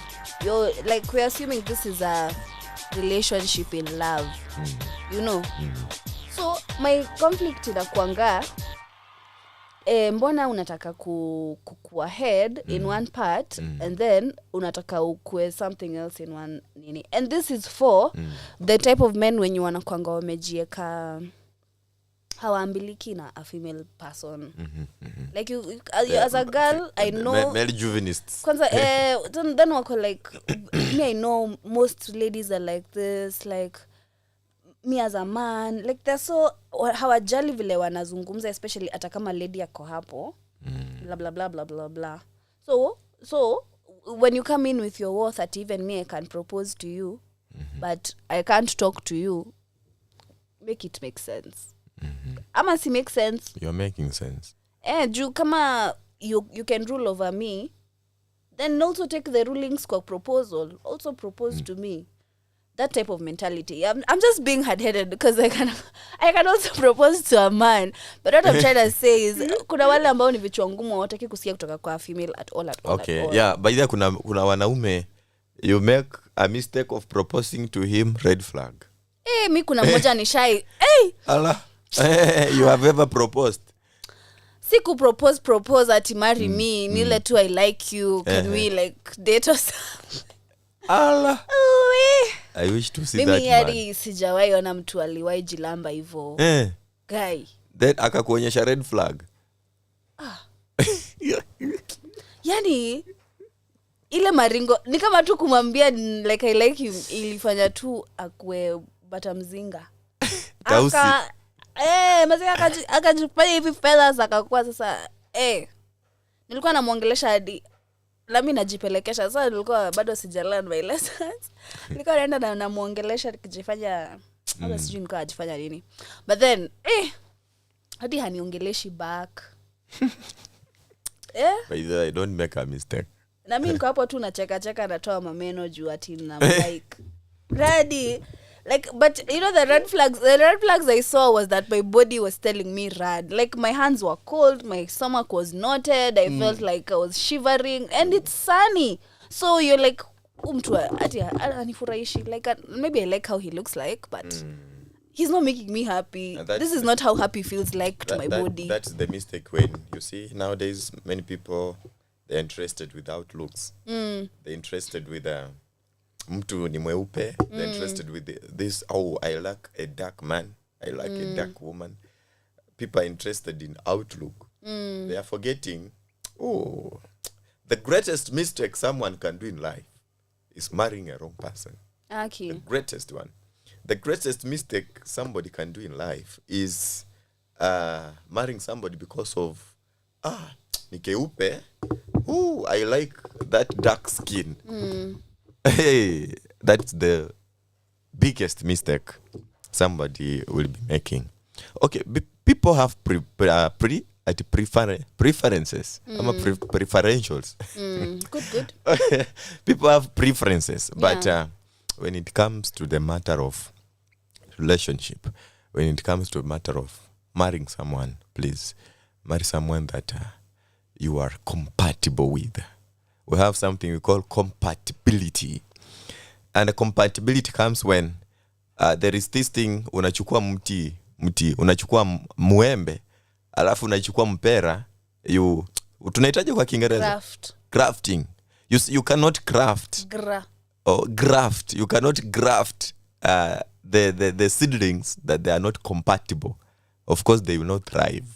S1: You're like, we're assuming this is a relationship in love. You know. So my conflict inakuanga mbona unataka kukua head in one part and then unataka ukue something else in one nini. And this is for the type of men when you wanakuanga wamejieka hawaambiliki na a female person. Like you as a girl, I know male juvenists.
S2: Kwanza then wako like me, I know most ladies are like this, like me as a man, like they're so hawajali vile wanazungumza, especially hata kama lady yako hapo blah blah blah blah blah blah. So when you come in with your worth that even me I can propose to you but I can't talk to you, make it make sense. Ama si make sense?
S1: You're making sense.
S2: Juu kama you can rule over me, then also take the rulings kwa proposal, also propose to me. That type of mentality. I'm just being hard-headed because I can also propose to a man. But what I'm trying to say is kuna wale ambao ni vichwa ngumu hawataki kusikia kutoka kwa female at all.
S1: Okay. Yeah, by the kuna wanaume, you make a mistake of proposing to him, red flag.
S2: Mi kuna mmoja ni shy.
S1: Allah. You have ever proposed?
S2: Si propose ati marry me, nile tu I like you, can we like date or something?
S1: Allah. I wish to see that man.
S2: Mimi hadi sijawahi ona mtu aliwahi jilamba hivyo. Guy.
S1: Then akakuonyesha red flag.
S2: Yani ile maringo ni kama tu kumwambia like I like you ilifanya tu akwe bata mzinga.
S1: Tausi.
S2: Mazika akajifanya hivi fellas akakuwa sasa nilikuwa namuongelesha hadi lami najipelekesha. Sasa nilikuwa bado sijalearn my lessons. Nilikuwa naenda na namuongelesha nikijifanya hata sijui nilikuwa najifanya nini. But then hadi haniongeleshi back.
S1: By the way, don't make a mistake.
S2: Na mimi niko hapo tu nacheka natoa mameno juu ati na like ready. Like, but you know the red flags I saw was that my body was telling me run. Like my hands were cold, my stomach was knotted, I felt like I was shivering, and it's sunny. So you're like mtu ati anifurahishi, like maybe I like how he looks like, but he's not making me happy. This is not how happy feels like to my body.
S1: That's the mistake when you see nowadays many people, they're interested without looks. They're interested with mtu ni mweupe. They're interested with this. Oh, I like a dark man. I like a dark woman. People are interested in outlook. They are forgetting. The greatest mistake someone can do in life is marrying a wrong person.
S2: Okay.
S1: The greatest one. The greatest mistake somebody can do in life is marrying somebody because of ni keupe. I like that dark skin. Hey, that's the biggest mistake somebody will be making. Okay, people have preferences. Preferentials.
S2: Good.
S1: People have preferences, but when it comes to the matter of relationship, when it comes to a matter of marrying someone, please marry someone that you are compatible with. We have something we call compatibility. And the compatibility comes when there is this thing, unachukua mti, unachukua muembe, alafu unachukua mpera, tunaitaje kwa Kiingereza? Crafting. You cannot craft. Graft. You cannot graft the seedlings that they are not compatible. Of course, they will not thrive.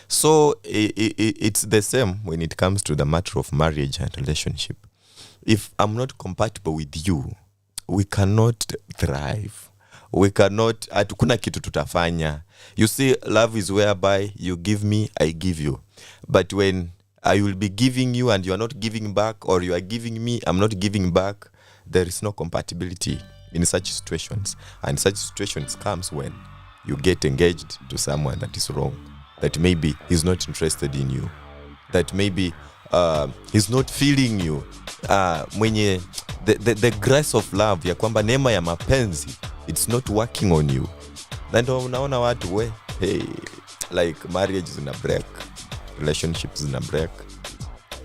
S1: So it's the same when it comes to the matter of marriage and relationship. If I'm not compatible with you, we cannot thrive. We cannot, hatukuna kitu tutafanya. You see, love is whereby you give me, I give you. But when I will be giving you and you are not giving back, or you are giving me, I'm not giving back, there is no compatibility in such situations. And such situations comes when you get engaged to someone that is wrong, that maybe he's not interested in you, that maybe he's not feeling you. Mwenye the grace of love, ya kwamba neema ya mapenzi, it's not working on you. Na ndio unaona watu hey, like marriage zina break, relationships zina break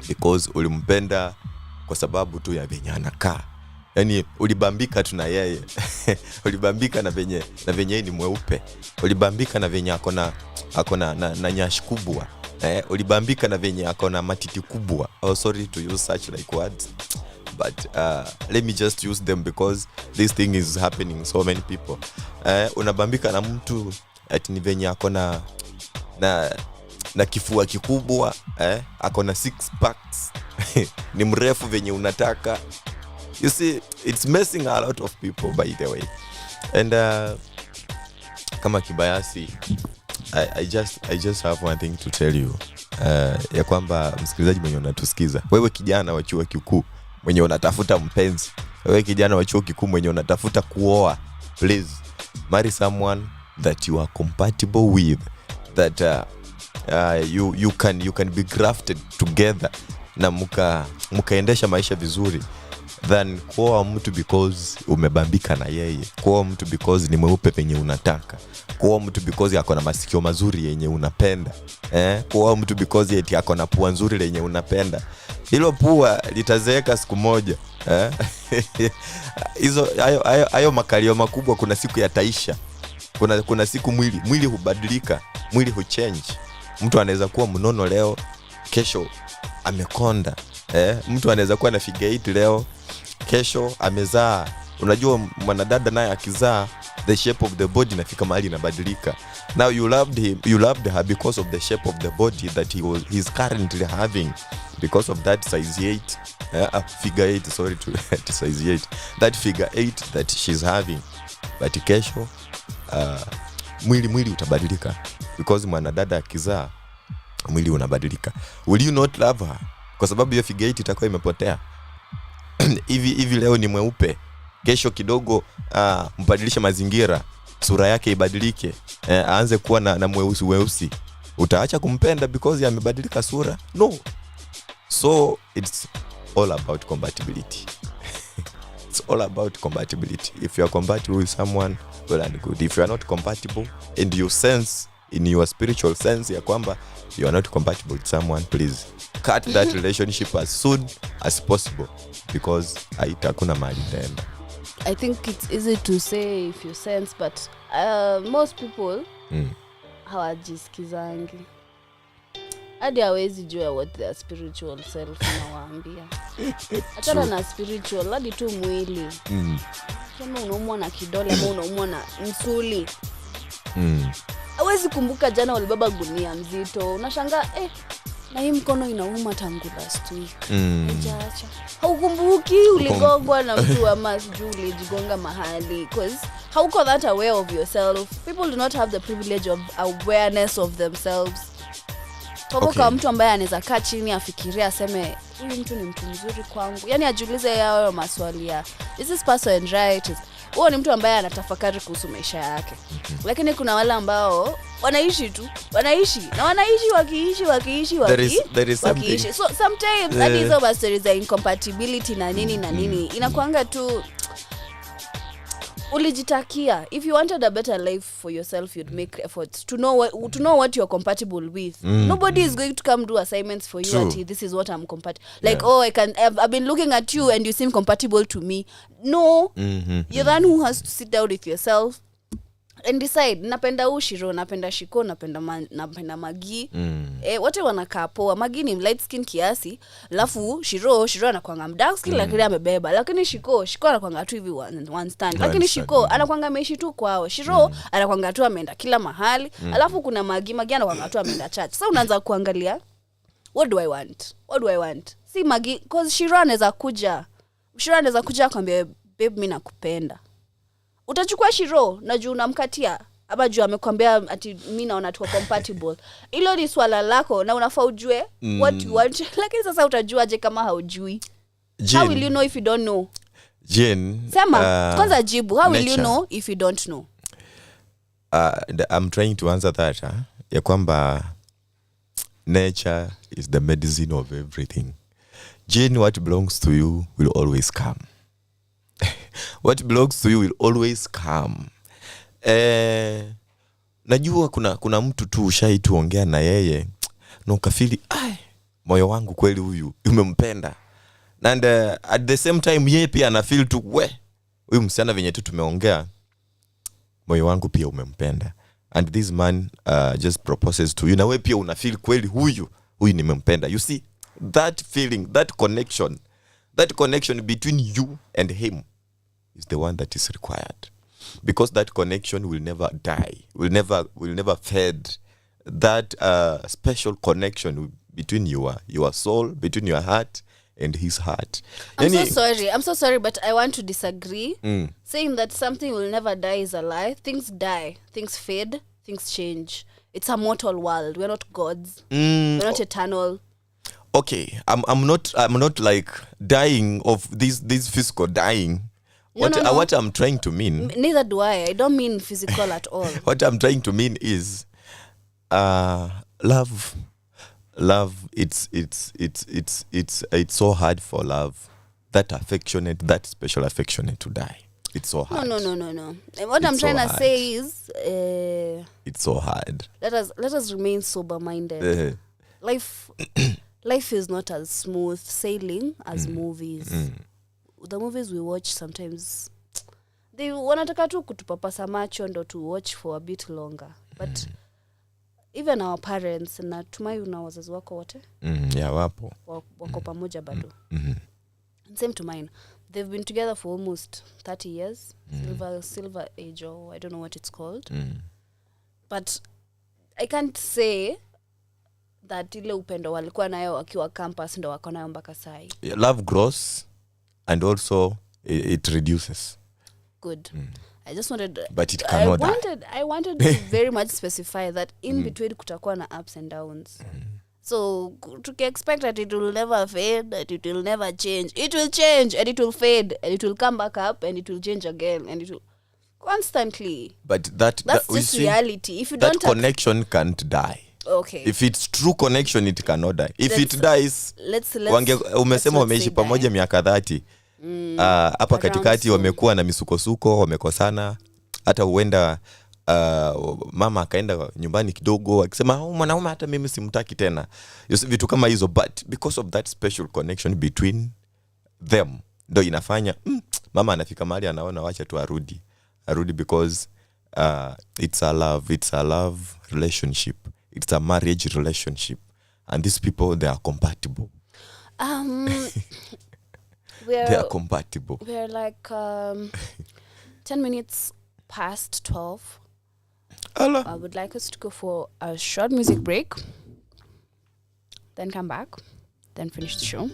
S1: because ulimpenda kwa sababu tu ya venye anakaa. Yani ulibambika tu na yeye. Ulibambika na venye ni mweupe. Ulibambika na venye akona na nyashi kubwa. Ulibambika na venye akona matiti kubwa. Oh, sorry to use such like words, but let me just use them because this thing is happening so many people. Unabambika na mtu ati ni venye akona na kifua kikubwa, akona 6 packs. Ni mrefu venye unataka. You see, it's messing a lot of people, by the way. And kama kibayasi, I just have one thing to tell you. Ya kwamba msikilizaji mwenye unatusikiza, wewe kijana wa chuo kikuu mwenye unatafuta mpenzi, wewe kijana wa chuo kikuu mwenye unatafuta kuoa, please marry someone that you are compatible with, that you can be grafted together na mukaendesha maisha vizuri, than kuoa mtu because umebambika na yeye, kuoa mtu because ni mweupe penye unataka, kuoa mtu because yako na masikio mazuri yenye unapenda, kuoa mtu because eti yako na pua nzuri yenye unapenda. Hilo pua litazeeka siku moja, hizo hayo makalio makubwa kuna siku yataisha. Kuna siku mwili hubadilika, mwili huchange. Mtu anaweza kuwa mnono leo, kesho amekonda. Mtu anaweza kuwa na figure 8 leo, kesho amezaa. Unajua mwanadada naye akizaa, the shape of the body inafika mahali inabadilika. Now you loved her because of the shape of the body that he's currently having, because of that size 8, figure 8, sorry to size 8, that figure 8 that she's having. But kesho mwili utabadilika, because mwanadada akizaa mwili unabadilika. Will you not love her kwa sababu hiyo figure 8 itakuwa imepotea? Hivi leo ni mweupe, kesho kidogo mbadilisha mazingira, sura yake ibadilike, aanze kuwa na mweusi. Utaacha kumpenda because amebadilika sura? No. So it's all about compatibility. It's all about compatibility. If you are compatible with someone, well and good. If you are not compatible and you sense in your spiritual sense ya kwamba you are not compatible with someone, please cut that relationship as soon as possible, because haitakuna mahali tena.
S2: I think it's easy to say if you sense, but most people hawajisikizangi. Hadi hawezi jua what their spiritual self inawaambia. Achana na spiritual, hadi tu mwili. Kama unaumwa na kidole ama unaumwa na msuli, hawezi kumbuka jana ulibeba gunia mzito. Unashangaa na hii mkono inauma tangu last week. Acha. Haukumbuki uligongwa na mtu ama sijui ulijigonga mahali, because hauko that aware of yourself. People do not have the privilege of awareness of themselves. Kwa mtu ambaye anaweza kaa chini afikiria aseme huyu mtu ni mtu mzuri kwangu, yani ajiulize yao maswali ya is this person right? Huyo ni mtu ambaye anatafakari kuhusu maisha yake. Lakini kuna wale ambao wanaishi wakiishi.
S1: There is something.
S2: So sometimes that is over, there is a incompatibility na nini. Inakuanga tu ulijitakia. If you wanted a better life for yourself, you'd make efforts to know what you're compatible with. Nobody is going to come do assignments for you and this is what I'm compatible. Like, I've been looking at you and you seem compatible to me. No. You're the one who has to sit down with yourself and decide, napenda Ushiro, napenda Shiko, napenda Magi. Wote wanakaa poa. Magi ni light skin kiasi, alafu Shiro anakuanga dark skin, lakini amebeba. Lakini Shiko anakuanga tu hivi one stand. Lakini Shiko anakuanga ameishi tu kwao. Shiro anakuanga tu ameenda kila mahali. Alafu kuna Magi anakuanga tu ameenda church. Sasa unaanza kuangalia, what do I want? Si Magi, because Shiro anaweza kuja akwambia babe mimi nakupenda, utachukua shiro na juu unamkatia aba juu amekwambia ati mimi naona tuko compatible? Hilo ni swala lako na unafaa ujue what you want. Lakini sasa utajuaje kama haujui?
S1: Jane,
S2: how will you know if you don't know?
S1: Jane,
S2: Sema kwanza jibu, how will you
S1: nature.
S2: know if you don't know?
S1: I'm trying to answer that ya kwamba nature is the medicine of everything. Jane, what belongs to you will always come. What belongs to you will always come. Najua kuna mtu tu ushaituongea na yeye na ukafili moyo wangu kweli huyu umempenda, and at the same time yeye pia ana feel tu huyu msichana venye tu tumeongea moyo wangu pia umempenda, and this man just proposes to you na wewe pia una feel kweli huyu nimempenda. You see that feeling, that connection between you and him is the one that is required, because that connection will never die, will never fade. That special connection between your soul, between your heart and his heart.
S2: I'm so sorry, but I want to disagree. Saying that something will never die is a lie. Things die, things fade, things change. It's a mortal world. We're not gods. We're not eternal.
S1: Okay, I'm not like dying of this physical dying.
S2: No.
S1: What I'm trying to mean.
S2: Neither do I. I don't mean physical at all.
S1: What I'm trying to mean is, love. It's so hard for love, that affectionate, that special affectionate to die. It's so hard.
S2: No. What I'm trying to say is,
S1: it's so hard.
S2: let us remain sober-minded. Life is not as smooth sailing as movies. The movies we watch sometimes, they wanataka tu kutupapasa macho ndo to watch for a bit longer. But even our parents, na tumai una wazazi wako wote
S1: yeah, wapo
S2: wako pamoja bado. Same to mine. They've been together for almost 30 years. Silver age, or I don't know what it's called. But I can't say that ile upendo walikuwa nayo wakiwa campus ndo wako nayo mpaka sai.
S1: Love grows and also it reduces.
S2: Good. I just wanted,
S1: but it cannot
S2: I wanted to very much specify that in between kutakuwa na ups and downs. So to expect that it will never fade, that it will never change. It will change and it will fade and it will come back up and it will change again and it will constantly.
S1: But that's
S2: just reality. If you
S1: that
S2: don't
S1: connection can't die.
S2: Okay.
S1: If it's true connection, it cannot die. If it dies, umesema wameishi pamoja miaka 30. Hapa katikati wamekuwa na misukosuko, wamekosana, hata huenda mama akaenda nyumbani kidogo akisema mwanaume hata mimi simtaki tena. Vitu kama hizo, but because of that special connection between them ndo inafanya mama anafika mahali anaona wacha tu arudi because it's a love relationship. It's a marriage relationship, and these people, they are compatible. They are compatible.
S2: We're like 10 minutes past 12.
S1: Hello.
S2: I would like us to go for a short music break, then come back, then finish the show.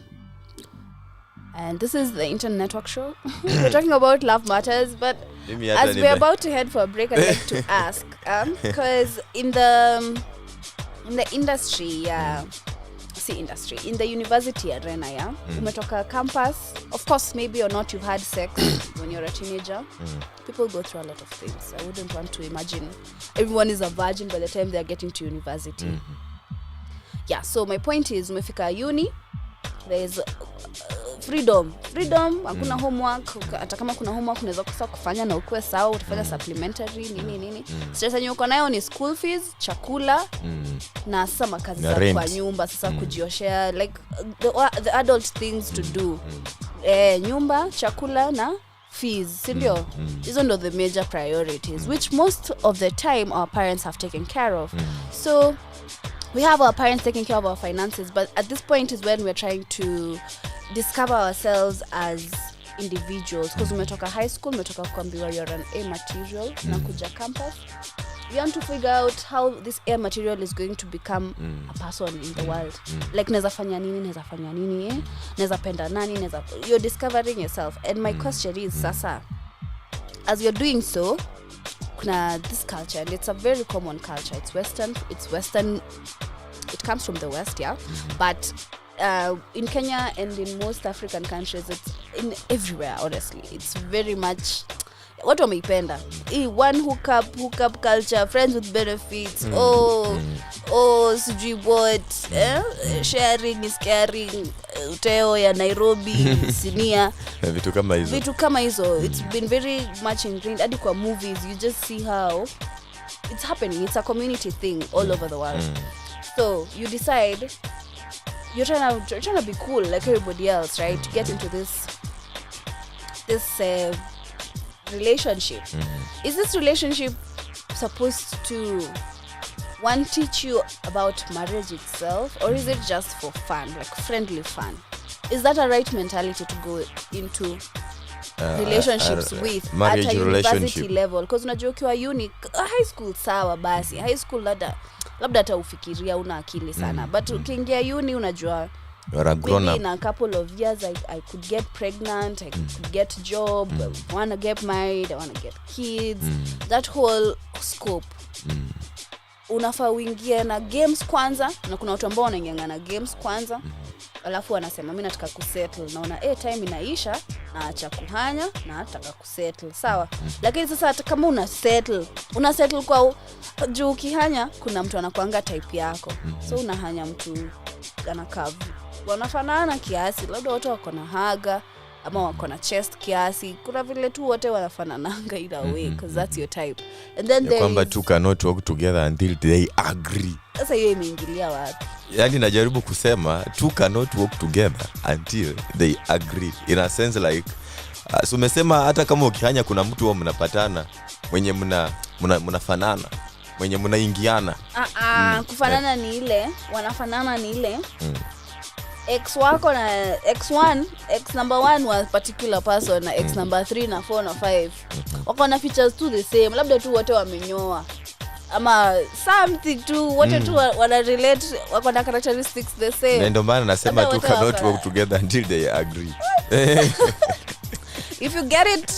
S2: And this is the Internet Network Show. We're talking about love matters, but as we're about to head for a break, I'd like to ask, because in the industry, in the university arena, umetoka campus, of course, maybe or not you've had sex when you're a teenager. People go through a lot of things. I wouldn't want to imagine everyone is a virgin by the time they're getting to university. Yeah, so my point is, umefika uni, there's freedom, hakuna homework. Hata kama kuna homework unaweza kusa kufanya na ukue sawa, utafanya supplementary nini. Stress yenye uko nayo ni school fees, chakula na sasa makazi za kwa nyumba, sasa kujioshea, like the adult things to do. Nyumba, chakula na fees, si ndio? Hizo ndo the major priorities, which most of the time our parents have taken care of. So we have our parents taking care of our finances, but at this point is when we're trying to discover ourselves as individuals, because umetoka high school, umetoka kuambiwa you're an A material, na kuja campus you want to figure out how this air material is going to become a person in the world. Like neza fanya nini, neza penda nani, you're discovering yourself. And my question is, sasa, as you're doing so, kuna this culture, and it's a very common culture. It's Western. It comes from the West, yeah. But in Kenya and in most African countries, it's in everywhere, honestly. It's very much what wameipenda. One hookup culture, friends with benefits. Sijui what, sharing is caring, uteo ya Nairobi, sinia. Vitu kama hizo. It's been very much ingrained. Hadi kwa movies, you just see how it's happening. It's a community thing all over the world. So you decide you're trying to be cool like everybody else, right? To get into this relationship. Is this relationship supposed to teach you about marriage itself, or is it just for fun, like friendly fun? Is that a right mentality to go into relationships with
S1: marriage
S2: at a university
S1: relationship
S2: level? Because unajua ukiwa high school sawa basi, high school labda hata ufikiria una akili sana, but ukiingia uni unajua
S1: you're a grown up.
S2: In a couple of years I could get pregnant, I could get a job, I want to get married, I want to get kids. That whole scope. Unafaa uingie na games kwanza, na kuna watu ambao wanaingia na games kwanza. Alafu wanasema mimi nataka kusettle, naona time inaisha, naacha kuhanya na nataka kusettle. Sawa. Lakini sasa hata kama una settle kwa juu ukihanya kuna mtu anakuanga type yako. So unahanya mtu anakaa wanafanana kiasi, labda wote wako na haga ama wako na chest kiasi. Kuna vile tu wote wanafanananga in a way because that's your type. And then there
S1: kwamba two cannot work together until they agree.
S2: Sasa hiyo imeingilia wapi?
S1: Yani najaribu kusema two cannot work together until they agree. In a sense like so umesema hata kama ukihanya kuna mtu wao mnapatana mwenye mnafanana, mwenye mnaingiana.
S2: Kufanana ni ile, wanafanana ni ile. X wako na X1, X number 1 was particular person, na X number 3 na 4 na 5. Wako na features tu the same, labda tu wote wamenyoa. Ama something tu, wote tu wana relate, wako na characteristics the same.
S1: Na ndio maana nasema two cannot work together until they agree.
S2: If you get it,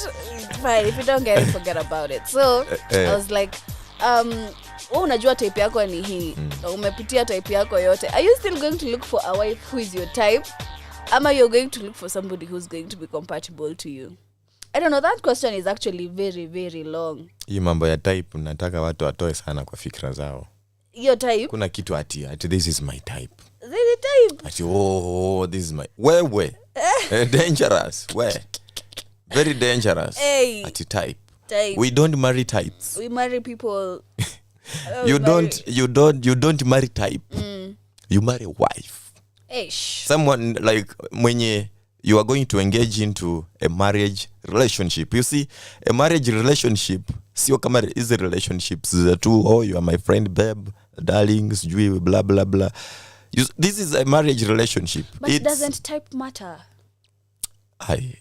S2: fine. If you don't get it, forget about it. So, I was like, unajua type yako ni hii. Umepitia type yako yote. Are you still going to look for a wife who is your type? Ama you're going to look for somebody who's going to be compatible to you? I don't know, that question is actually very, very long.
S1: Hii mambo ya type nataka watu watoe sana kwa fikra zao.
S2: Your type?
S1: Kuna kitu ati this is my type.
S2: This is type?
S1: Ati this is my... Wewe. Dangerous. Very dangerous.
S2: Hey.
S1: Ati type.
S2: Type.
S1: We don't marry types.
S2: We marry people.
S1: You don't marry type. You marry wife.
S2: Ish.
S1: Someone like mwenye you are going to engage into a marriage relationship. You see, a marriage relationship sio kama hizi relationships za tu you are my friend babe, darling, sijui blah blah blah. This is a marriage relationship.
S2: But doesn't type matter?
S1: Hey.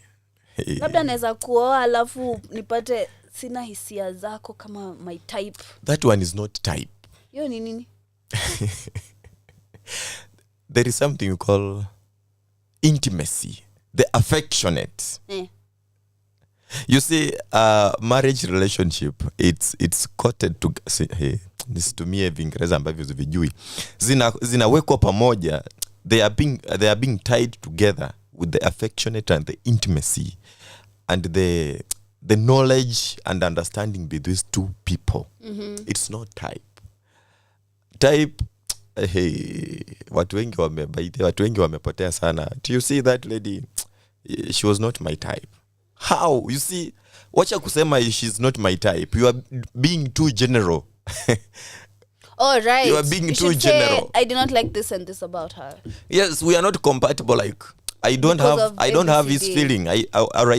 S2: Labda naweza kuoa alafu nipate sina hisia zako kama my type.
S1: That one is not type.
S2: Yo ni nini?
S1: There is something you call intimacy, the affectionate. You see, marriage relationship, it's courted to nisitumie Vingereza ambavyo vijui. Zinawekwa pamoja. They are being tied together with the affectionate and the intimacy and the knowledge and understanding between these two people. It's not type. Type, watu wengi wamepotea sana. Do you see that lady? She was not my type. How? You see, wacha kusema she's not my type. You are being too general.
S2: Oh, right.
S1: You are being too general.
S2: I do not like this and this about her.
S1: Yes, we are not compatible. Like I don't have his feeling. I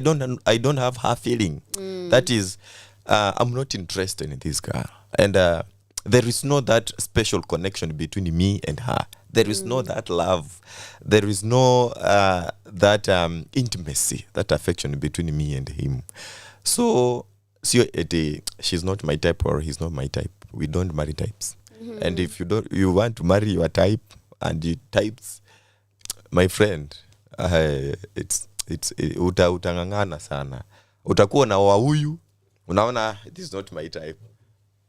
S1: don't have her feeling. That is, I'm not interested in this girl, and there is no that special connection between me and her. There is no that love. There is no that intimacy, that affection between me and him. So, she's not my type or he's not my type. we don't marry types. And if you want to marry your type and you types, my friend, utangangana sana. Utakuwa na wa huyu, unaona this is not my type.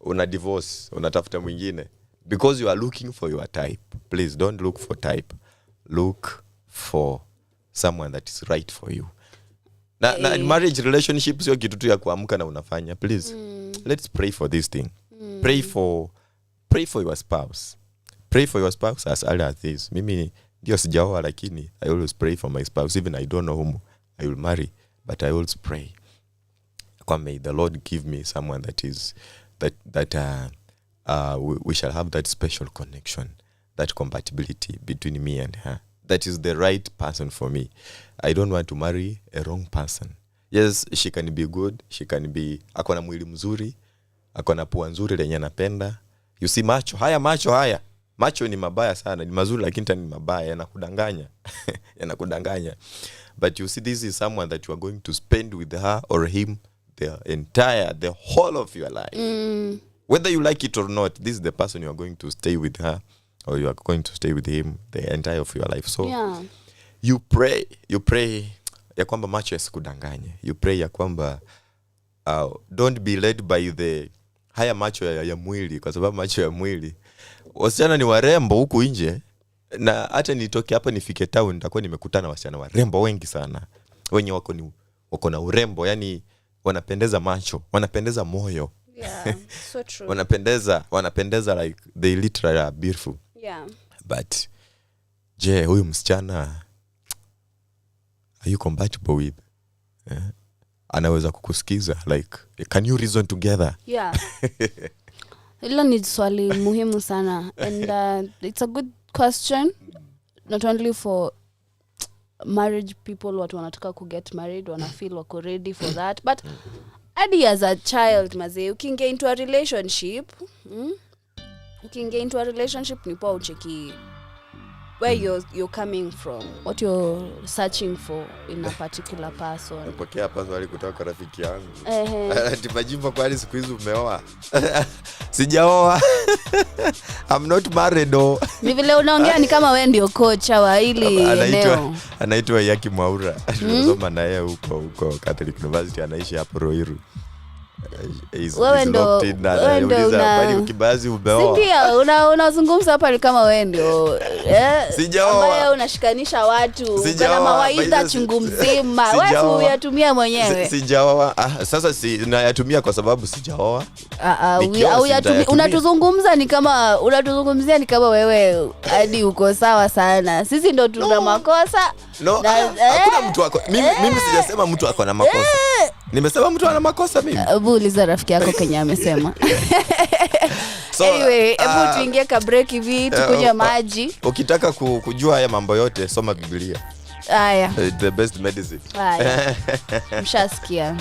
S1: Una divorce, unatafuta mwingine because you are looking for your type. Please don't look for type. Look for someone that is right for you. Na marriage relationship sio kitu tu ya kuamka na unafanya. Please. Let's pray for this thing. Pray for your spouse. Pray for your spouse as early as this. Mimi ndio sijaoa lakini I always pray for my spouse. Even I don't know whom I will marry, but I always pray. May the Lord give me someone that we shall have that special connection, that compatibility between me and her. That is the right person for me. I don't want to marry a wrong person. Yes, she can be good. She can be akona mwili mzuri, akona pua nzuri lenye napenda. You see macho haya. Macho ni mabaya sana, ni mazuri lakini tani mabaya, yanakudanganya. But you see, this is someone that you are going to spend with her or him the whole of your life. Whether you like it or not, this is the person you are going to stay with her or you are going to stay with him the entire of your life. So you pray ya kwamba macho yasikudanganye. You pray ya kwamba don't be led by the haya macho ya mwili, kwa sababu macho ya mwili, wasichana ni warembo huku nje, na hata nitoke hapa nifike town nitakuwa nimekutana wasichana warembo wengi sana wenye wako na urembo, yani wanapendeza macho, wanapendeza moyo.
S2: Yeah, so true.
S1: wanapendeza like they literally are beautiful.
S2: Yeah.
S1: But je, huyu msichana are you compatible with? Anaweza kukusikiza, like can you reason together?
S2: Yeah. Hilo ni swali muhimu sana, and it's a good question, not only for marriage people watu wanataka ku get married, wana feel wako ready for that, but adi as a child mazee, ukiingia into a relationship, ni poa ucheki where you're coming from, what you're searching for in a particular person.
S1: Napokea hapa swali kutoka rafiki yangu. Anatipajimba kwa hali siku hizi umeoa. Sijaoa. I'm not married though. Ni
S2: vile unaongea ni kama wewe ndio kocha wa hili eneo.
S1: Anaitwa Yaki Mwaura. Tunasoma na yeye huko Catholic University, anaishi hapo Ruiru.
S2: Wewe ndo
S1: bali ukibazi umeoa.
S2: Ndio unazungumza hapa ni kama wewe ndio
S1: sijaoa,
S2: wewe unashikanisha watu kana mawaidha chungu mzima, wewe uyatumia mwenyewe.
S1: Sijaoa. Sasa nayatumia kwa sababu sijaoa.
S2: Unatuzungumza ni kama unatuzungumzia ni kama wewe hadi uko sawa sana. Sisi ndo tuna makosa.
S1: No, hakuna mtu wako. Mimi sijasema mtu wako na makosa. Nimesema mtu ana makosa mimi.
S2: Uliza rafiki yako Kenya amesema. So, anyway, hebu tuingie ka break hivi tukunywe maji.
S1: Ukitaka kujua haya mambo yote soma Biblia.
S2: Haya.
S1: The best medicine.
S2: Haya. Mshasikia.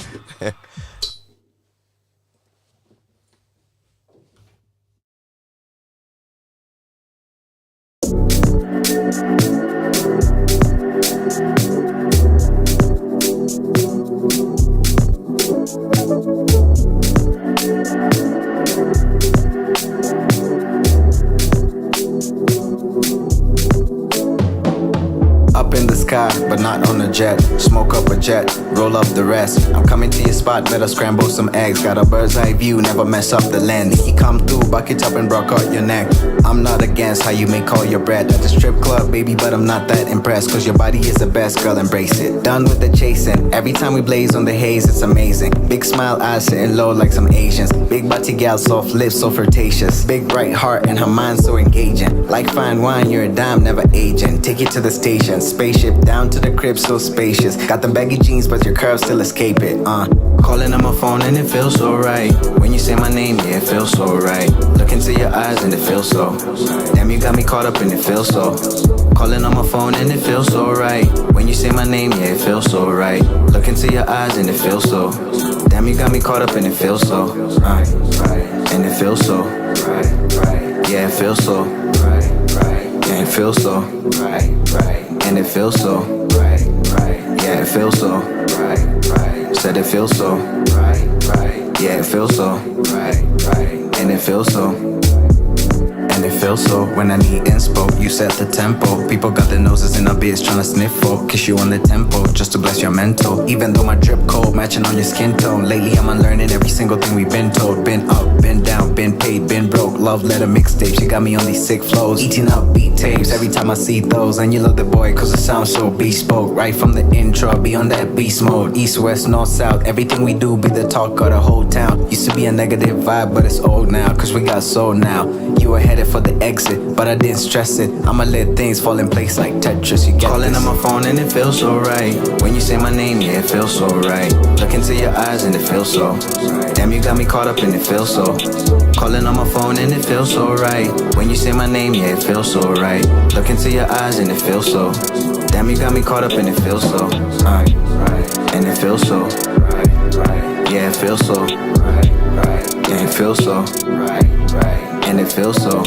S6: But not on a jet. Smoke up a jet, roll up the rest. I'm coming to your spot, better scramble some eggs. Got a bird's eye view, never mess up the lens. He come through, buck it up and rock out your neck. I'm not against how you make all your bread at the strip club, baby, but I'm not that impressed. Cause your body is the best, girl, embrace it. Done with the chasing, every time we blaze on the haze, it's amazing. Big smile, eyes sitting low like some Asians. Big body gal, soft lips, so flirtatious. Big bright heart and her mind so engaging. Like fine wine, you're a dime, never aging. Take it to the station, spaceship down to the crib, so spacious. Got them baggy jeans, but your curves still escape it. Calling on my phone and it feels so right. When you say my name, yeah, it feels so right. Look into your eyes and it feels so. Damn, you got me caught up and it feels so. Calling on my phone and it feels so right. When you say my name, yeah, it feels so right. Look into your eyes and it feels so. Damn, you got me caught up and it feels so. And it feels so. Yeah, it feels so. Yeah, it feels so. And it feels so. Yeah, it feels so. Said it feels so. Yeah, it feels so. And and it feels so. And it feels so when I need inspo. You set the tempo. People got their noses in our beards trying to sniff for. Kiss you on the tempo just to bless your mental. Even though my drip cold matching on your skin tone. Lately I'm unlearning every single thing we've been told. Been up, been down, been paid, been broke. Love letter mixtape, she got me on these sick flows. Eating up beat tapes every time I see those. And you love the boy cause it sounds so bespoke. Right from the intro, I be on that beast mode. East, west, north, south, everything we do be the talk of the whole town. Used to be a negative vibe but it's old now. Cause we got soul now. You were headed for the exit, but I didn't stress it. I'ma let things fall in place like Tetris. You get calling this. On my phone and it feels so right. When you say my name, yeah, it feels so right. Look into your eyes and it feels so. Damn, you got me caught up and it feels so. Calling on my phone and it feels so right. When you say my name, yeah, it feels so right. Look into your eyes and it feels so. Damn, you got me caught up and it feels so. And it feels so. Yeah, it feels so. Yeah, it feels so. And it feels so.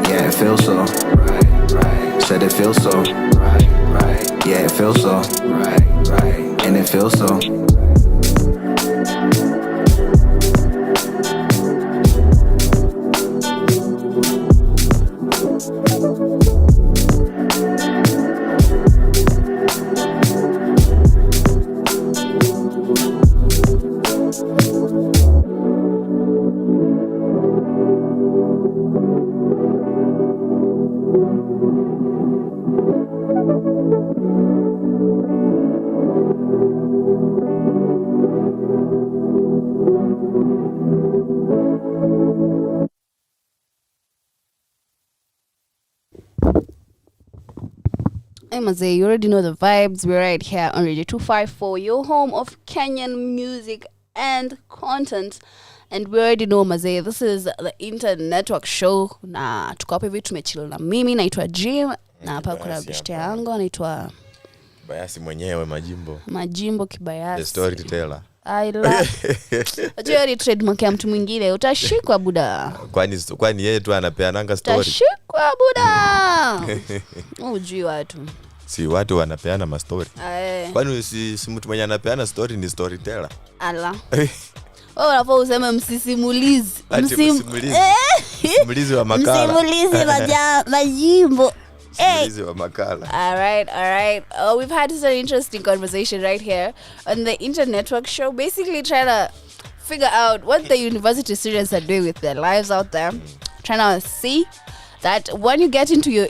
S6: Yeah, it feels so. Said it feels so. Yeah, it feels so. And it feels so.
S2: Mazee, you already know the vibes. We're right here on Radio 254, your home of Kenyan music and content. And we already know, Mazee, this is the Internet Network Show. Na tuko hapa hivi tumechill na mimi naitwa Jim na hapa kuna bishte yangu anaitwa
S1: Kibayasi mwenyewe Majimbo
S2: Kibayasi.
S1: The storyteller.
S2: I love. Ajua ni trademark ya mtu mwingine, utashikwa buda.
S1: Kwani yeye tu anapeananga story.
S2: Utashikwa buda. Ujui watu.
S1: Si watu wanapeana ma story. Kwani si mtu mwenye anapeana story ni storyteller.
S2: Ala. Unafaa useme msisimulizi.
S1: Msimulizi wa makala.
S2: Msimulizi Majimbo.
S1: All
S2: right. We've had such an interesting conversation right here on the Internet Network Show, basically trying to figure out what the university students are doing with their lives out there. Trying to see that when you get into your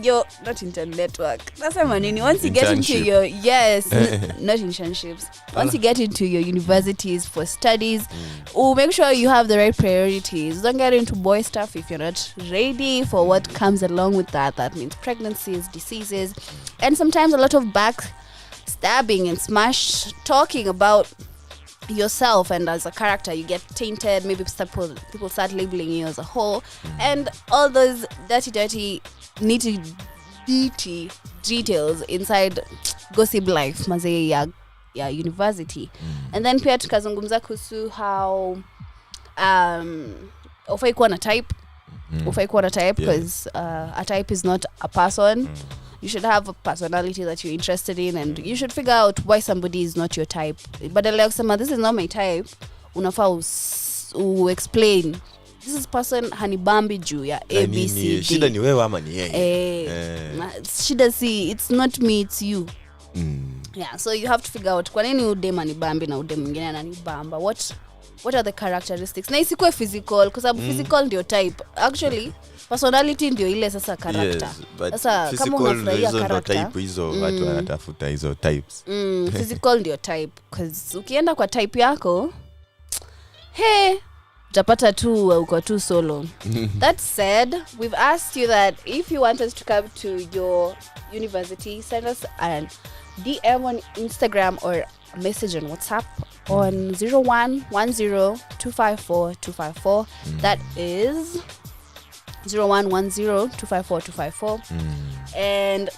S2: your not internet network. That's what I mean. Once you get into your not internships. Once you get into your universities for studies, make sure you have the right priorities. Don't get into boy stuff if you're not ready for what comes along with that. That means pregnancies, diseases, and sometimes a lot of backstabbing and smash talking about yourself, and as a character you get tainted. Maybe people start labeling you as a whole, and all those dirty nitty details inside gossip life mazee ya university. And then pia tukazungumza kuhusu how ufai kuwa na type because a type is not a person. You should have a personality that you're interested in, and you should figure out why somebody is not your type. But like kusema this is not my type, unafaa explain this is person hanibambi juu ya ABC.
S1: Shida ni wewe ama ni yeye?
S2: Shida si it's not me, it's you. Yeah, so you have to figure out kwa nini udem anibambi na udem mwingine ananibamba. What are the characteristics? Na isikuwe physical, kwa sababu physical ndio type. Actually personality ndio ile sasa character.
S1: Sasa kama unafurahia character type hizo watu wanatafuta hizo types.
S2: Physical ndio type, cuz ukienda kwa type yako utapata tu uko tu solo. That said, we've asked you that if you want us to come to your university, send us an DM on Instagram or a message on WhatsApp on 0110254254. That is 0110254254. And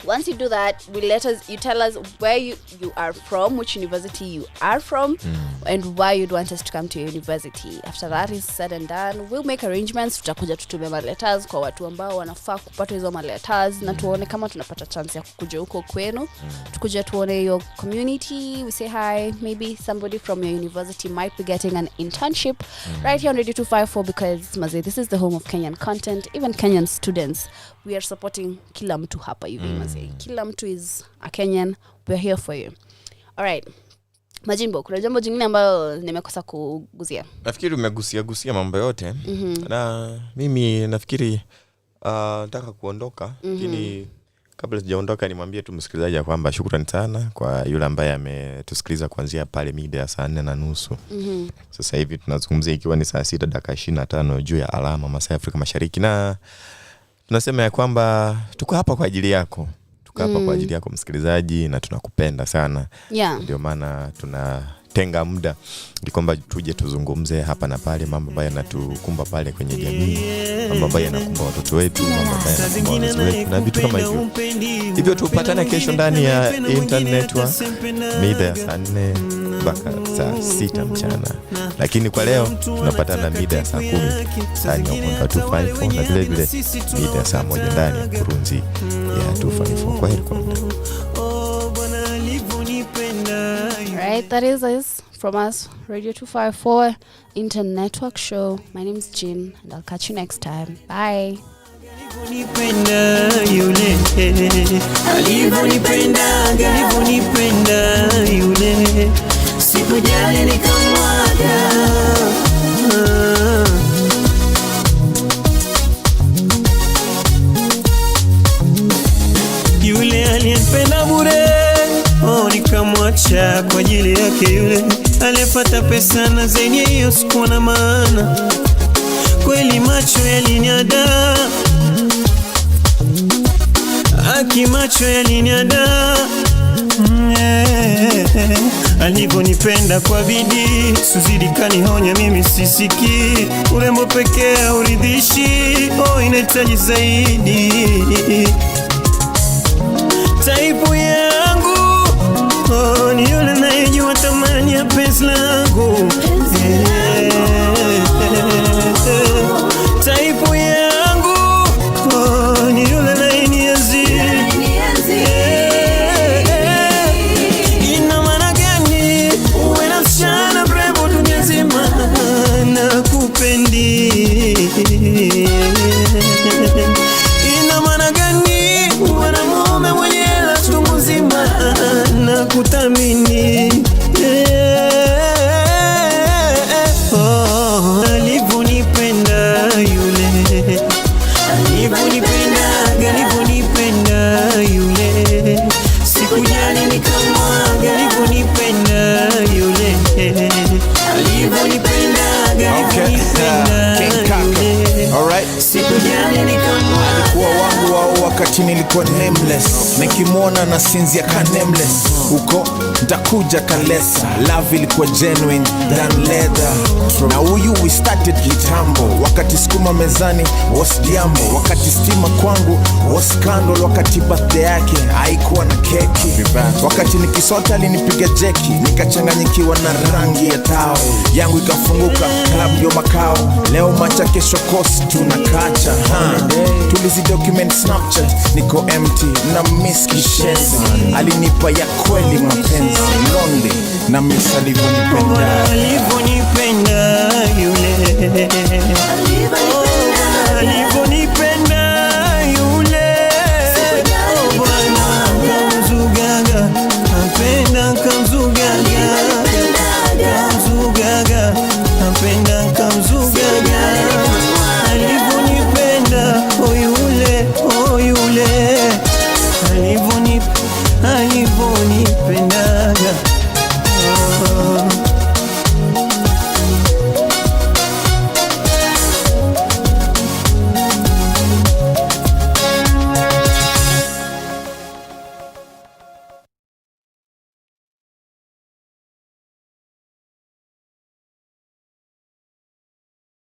S2: Once you do that, you tell us where you are from, which university you are from, and why you'd want us to come to your university. After that is said and done, we'll make arrangements. Tutakuja tutume letters kwa watu ambao wanafaa kupata hizo letters, na tuone kama tunapata chance ya kukuja huko kwenu. Tukuja tuone your community, we say hi, maybe somebody from your university might be getting an internship right here on Radio 254, because Maze, this is the home of Kenyan content, even Kenyan students. We are supporting kila mtu hapa hivi Maze. Kila mtu is a Kenyan. We're here for you. All right. Majimbo, kuna jambo jingine ambalo nimekosa kuguzia?
S1: Nafikiri umegusia mambo yote. Na mimi nafikiri nataka kuondoka, lakini kabla sijaondoka nimwambie tu msikilizaji kwamba shukrani sana kwa yule ambaye ametusikiliza kuanzia pale mida ya 4:30. Sasa hivi tunazungumzia ikiwa ni saa 6:25 juu ya alama masaa ya Afrika Mashariki, na tunasema ya kwamba tuko hapa kwa ajili yako. Tuko hapa kwa ajili yako msikilizaji, na tunakupenda sana. Ndio maana tunatenga muda ili kwamba tuje tuzungumze hapa na pale mambo ambayo yanatukumba pale kwenye jamii, mambo ambayo yanakumba watoto wetu, mambo ambayo yanakumba wazazi wetu na vitu kama hivyo. Hivyo tupatane kesho ndani ya Internet Network mida ya saa 4 mpaka saa 6 mchana. Lakini kwa leo tunapatana mida ya saa 10 ndani ya Ukonga 254, na vile vile mida ya saa 1 ndani ya Kurunzi ya 254. Kwa heri kwa muda.
S2: Alright, that is us from us, Radio 254 Internet Network Show. My name is Jean, and I'll catch you next time. Bye.
S3: Yule aliyempenda bure, nikamwacha kwa ajili yake. Yule alipata pesa na zenye hiyo sikuwa na maana. Kweli macho yaliniada, macho yaliniada. Alivyonipenda kwa bidii, suzidi kanihonya mimi sisiki. Urembo pekee hauridhishi, inahitaji zaidi. Taipu yangu, ni yule anayejua thamani ya penzi langu. Taipu yangu, ni yule anayenienzi. Ina maana gani uwe na msichana mrembo dunia nzima na kupendi? Ina maana gani uwe na mume mwenye hela chungu nzima na kuthamini? Alivyonipenda yule, alivyonipenda yule, sikujali nikamwaga. Alivyonipenda yule, alivyonipenda yule, sikujali nikamwaga.
S7: Alikuwa wangu wao wakati nilikuwa nameless, nikimwona na sinzia ka nameless. Uko nitakuja Kalesa, love ilikuwa genuine than leather. Na huyu we started kitambo, wakati skuma mezani was jambo, wakati stima kwangu was scandal, wakati birthday yake haikuwa na keki, wakati nikisota alinipiga jeki, nikachanganyikiwa na rangi ya tao yangu ikafunguka. Club ndio makao, leo macha kesho kosi tunakacha. Tulizi document Snapchat, niko empty na miss kishenzi. Alinipa ya kweli mapenzi, lonely na miss alivyonipenda.
S3: Alivyonipenda yule, alivyonipenda yule. Bwana kamzugaga, napenda kamzugaga, kamzugaga, napenda kamzugaga. Alivyonipenda yule, alivyonipenda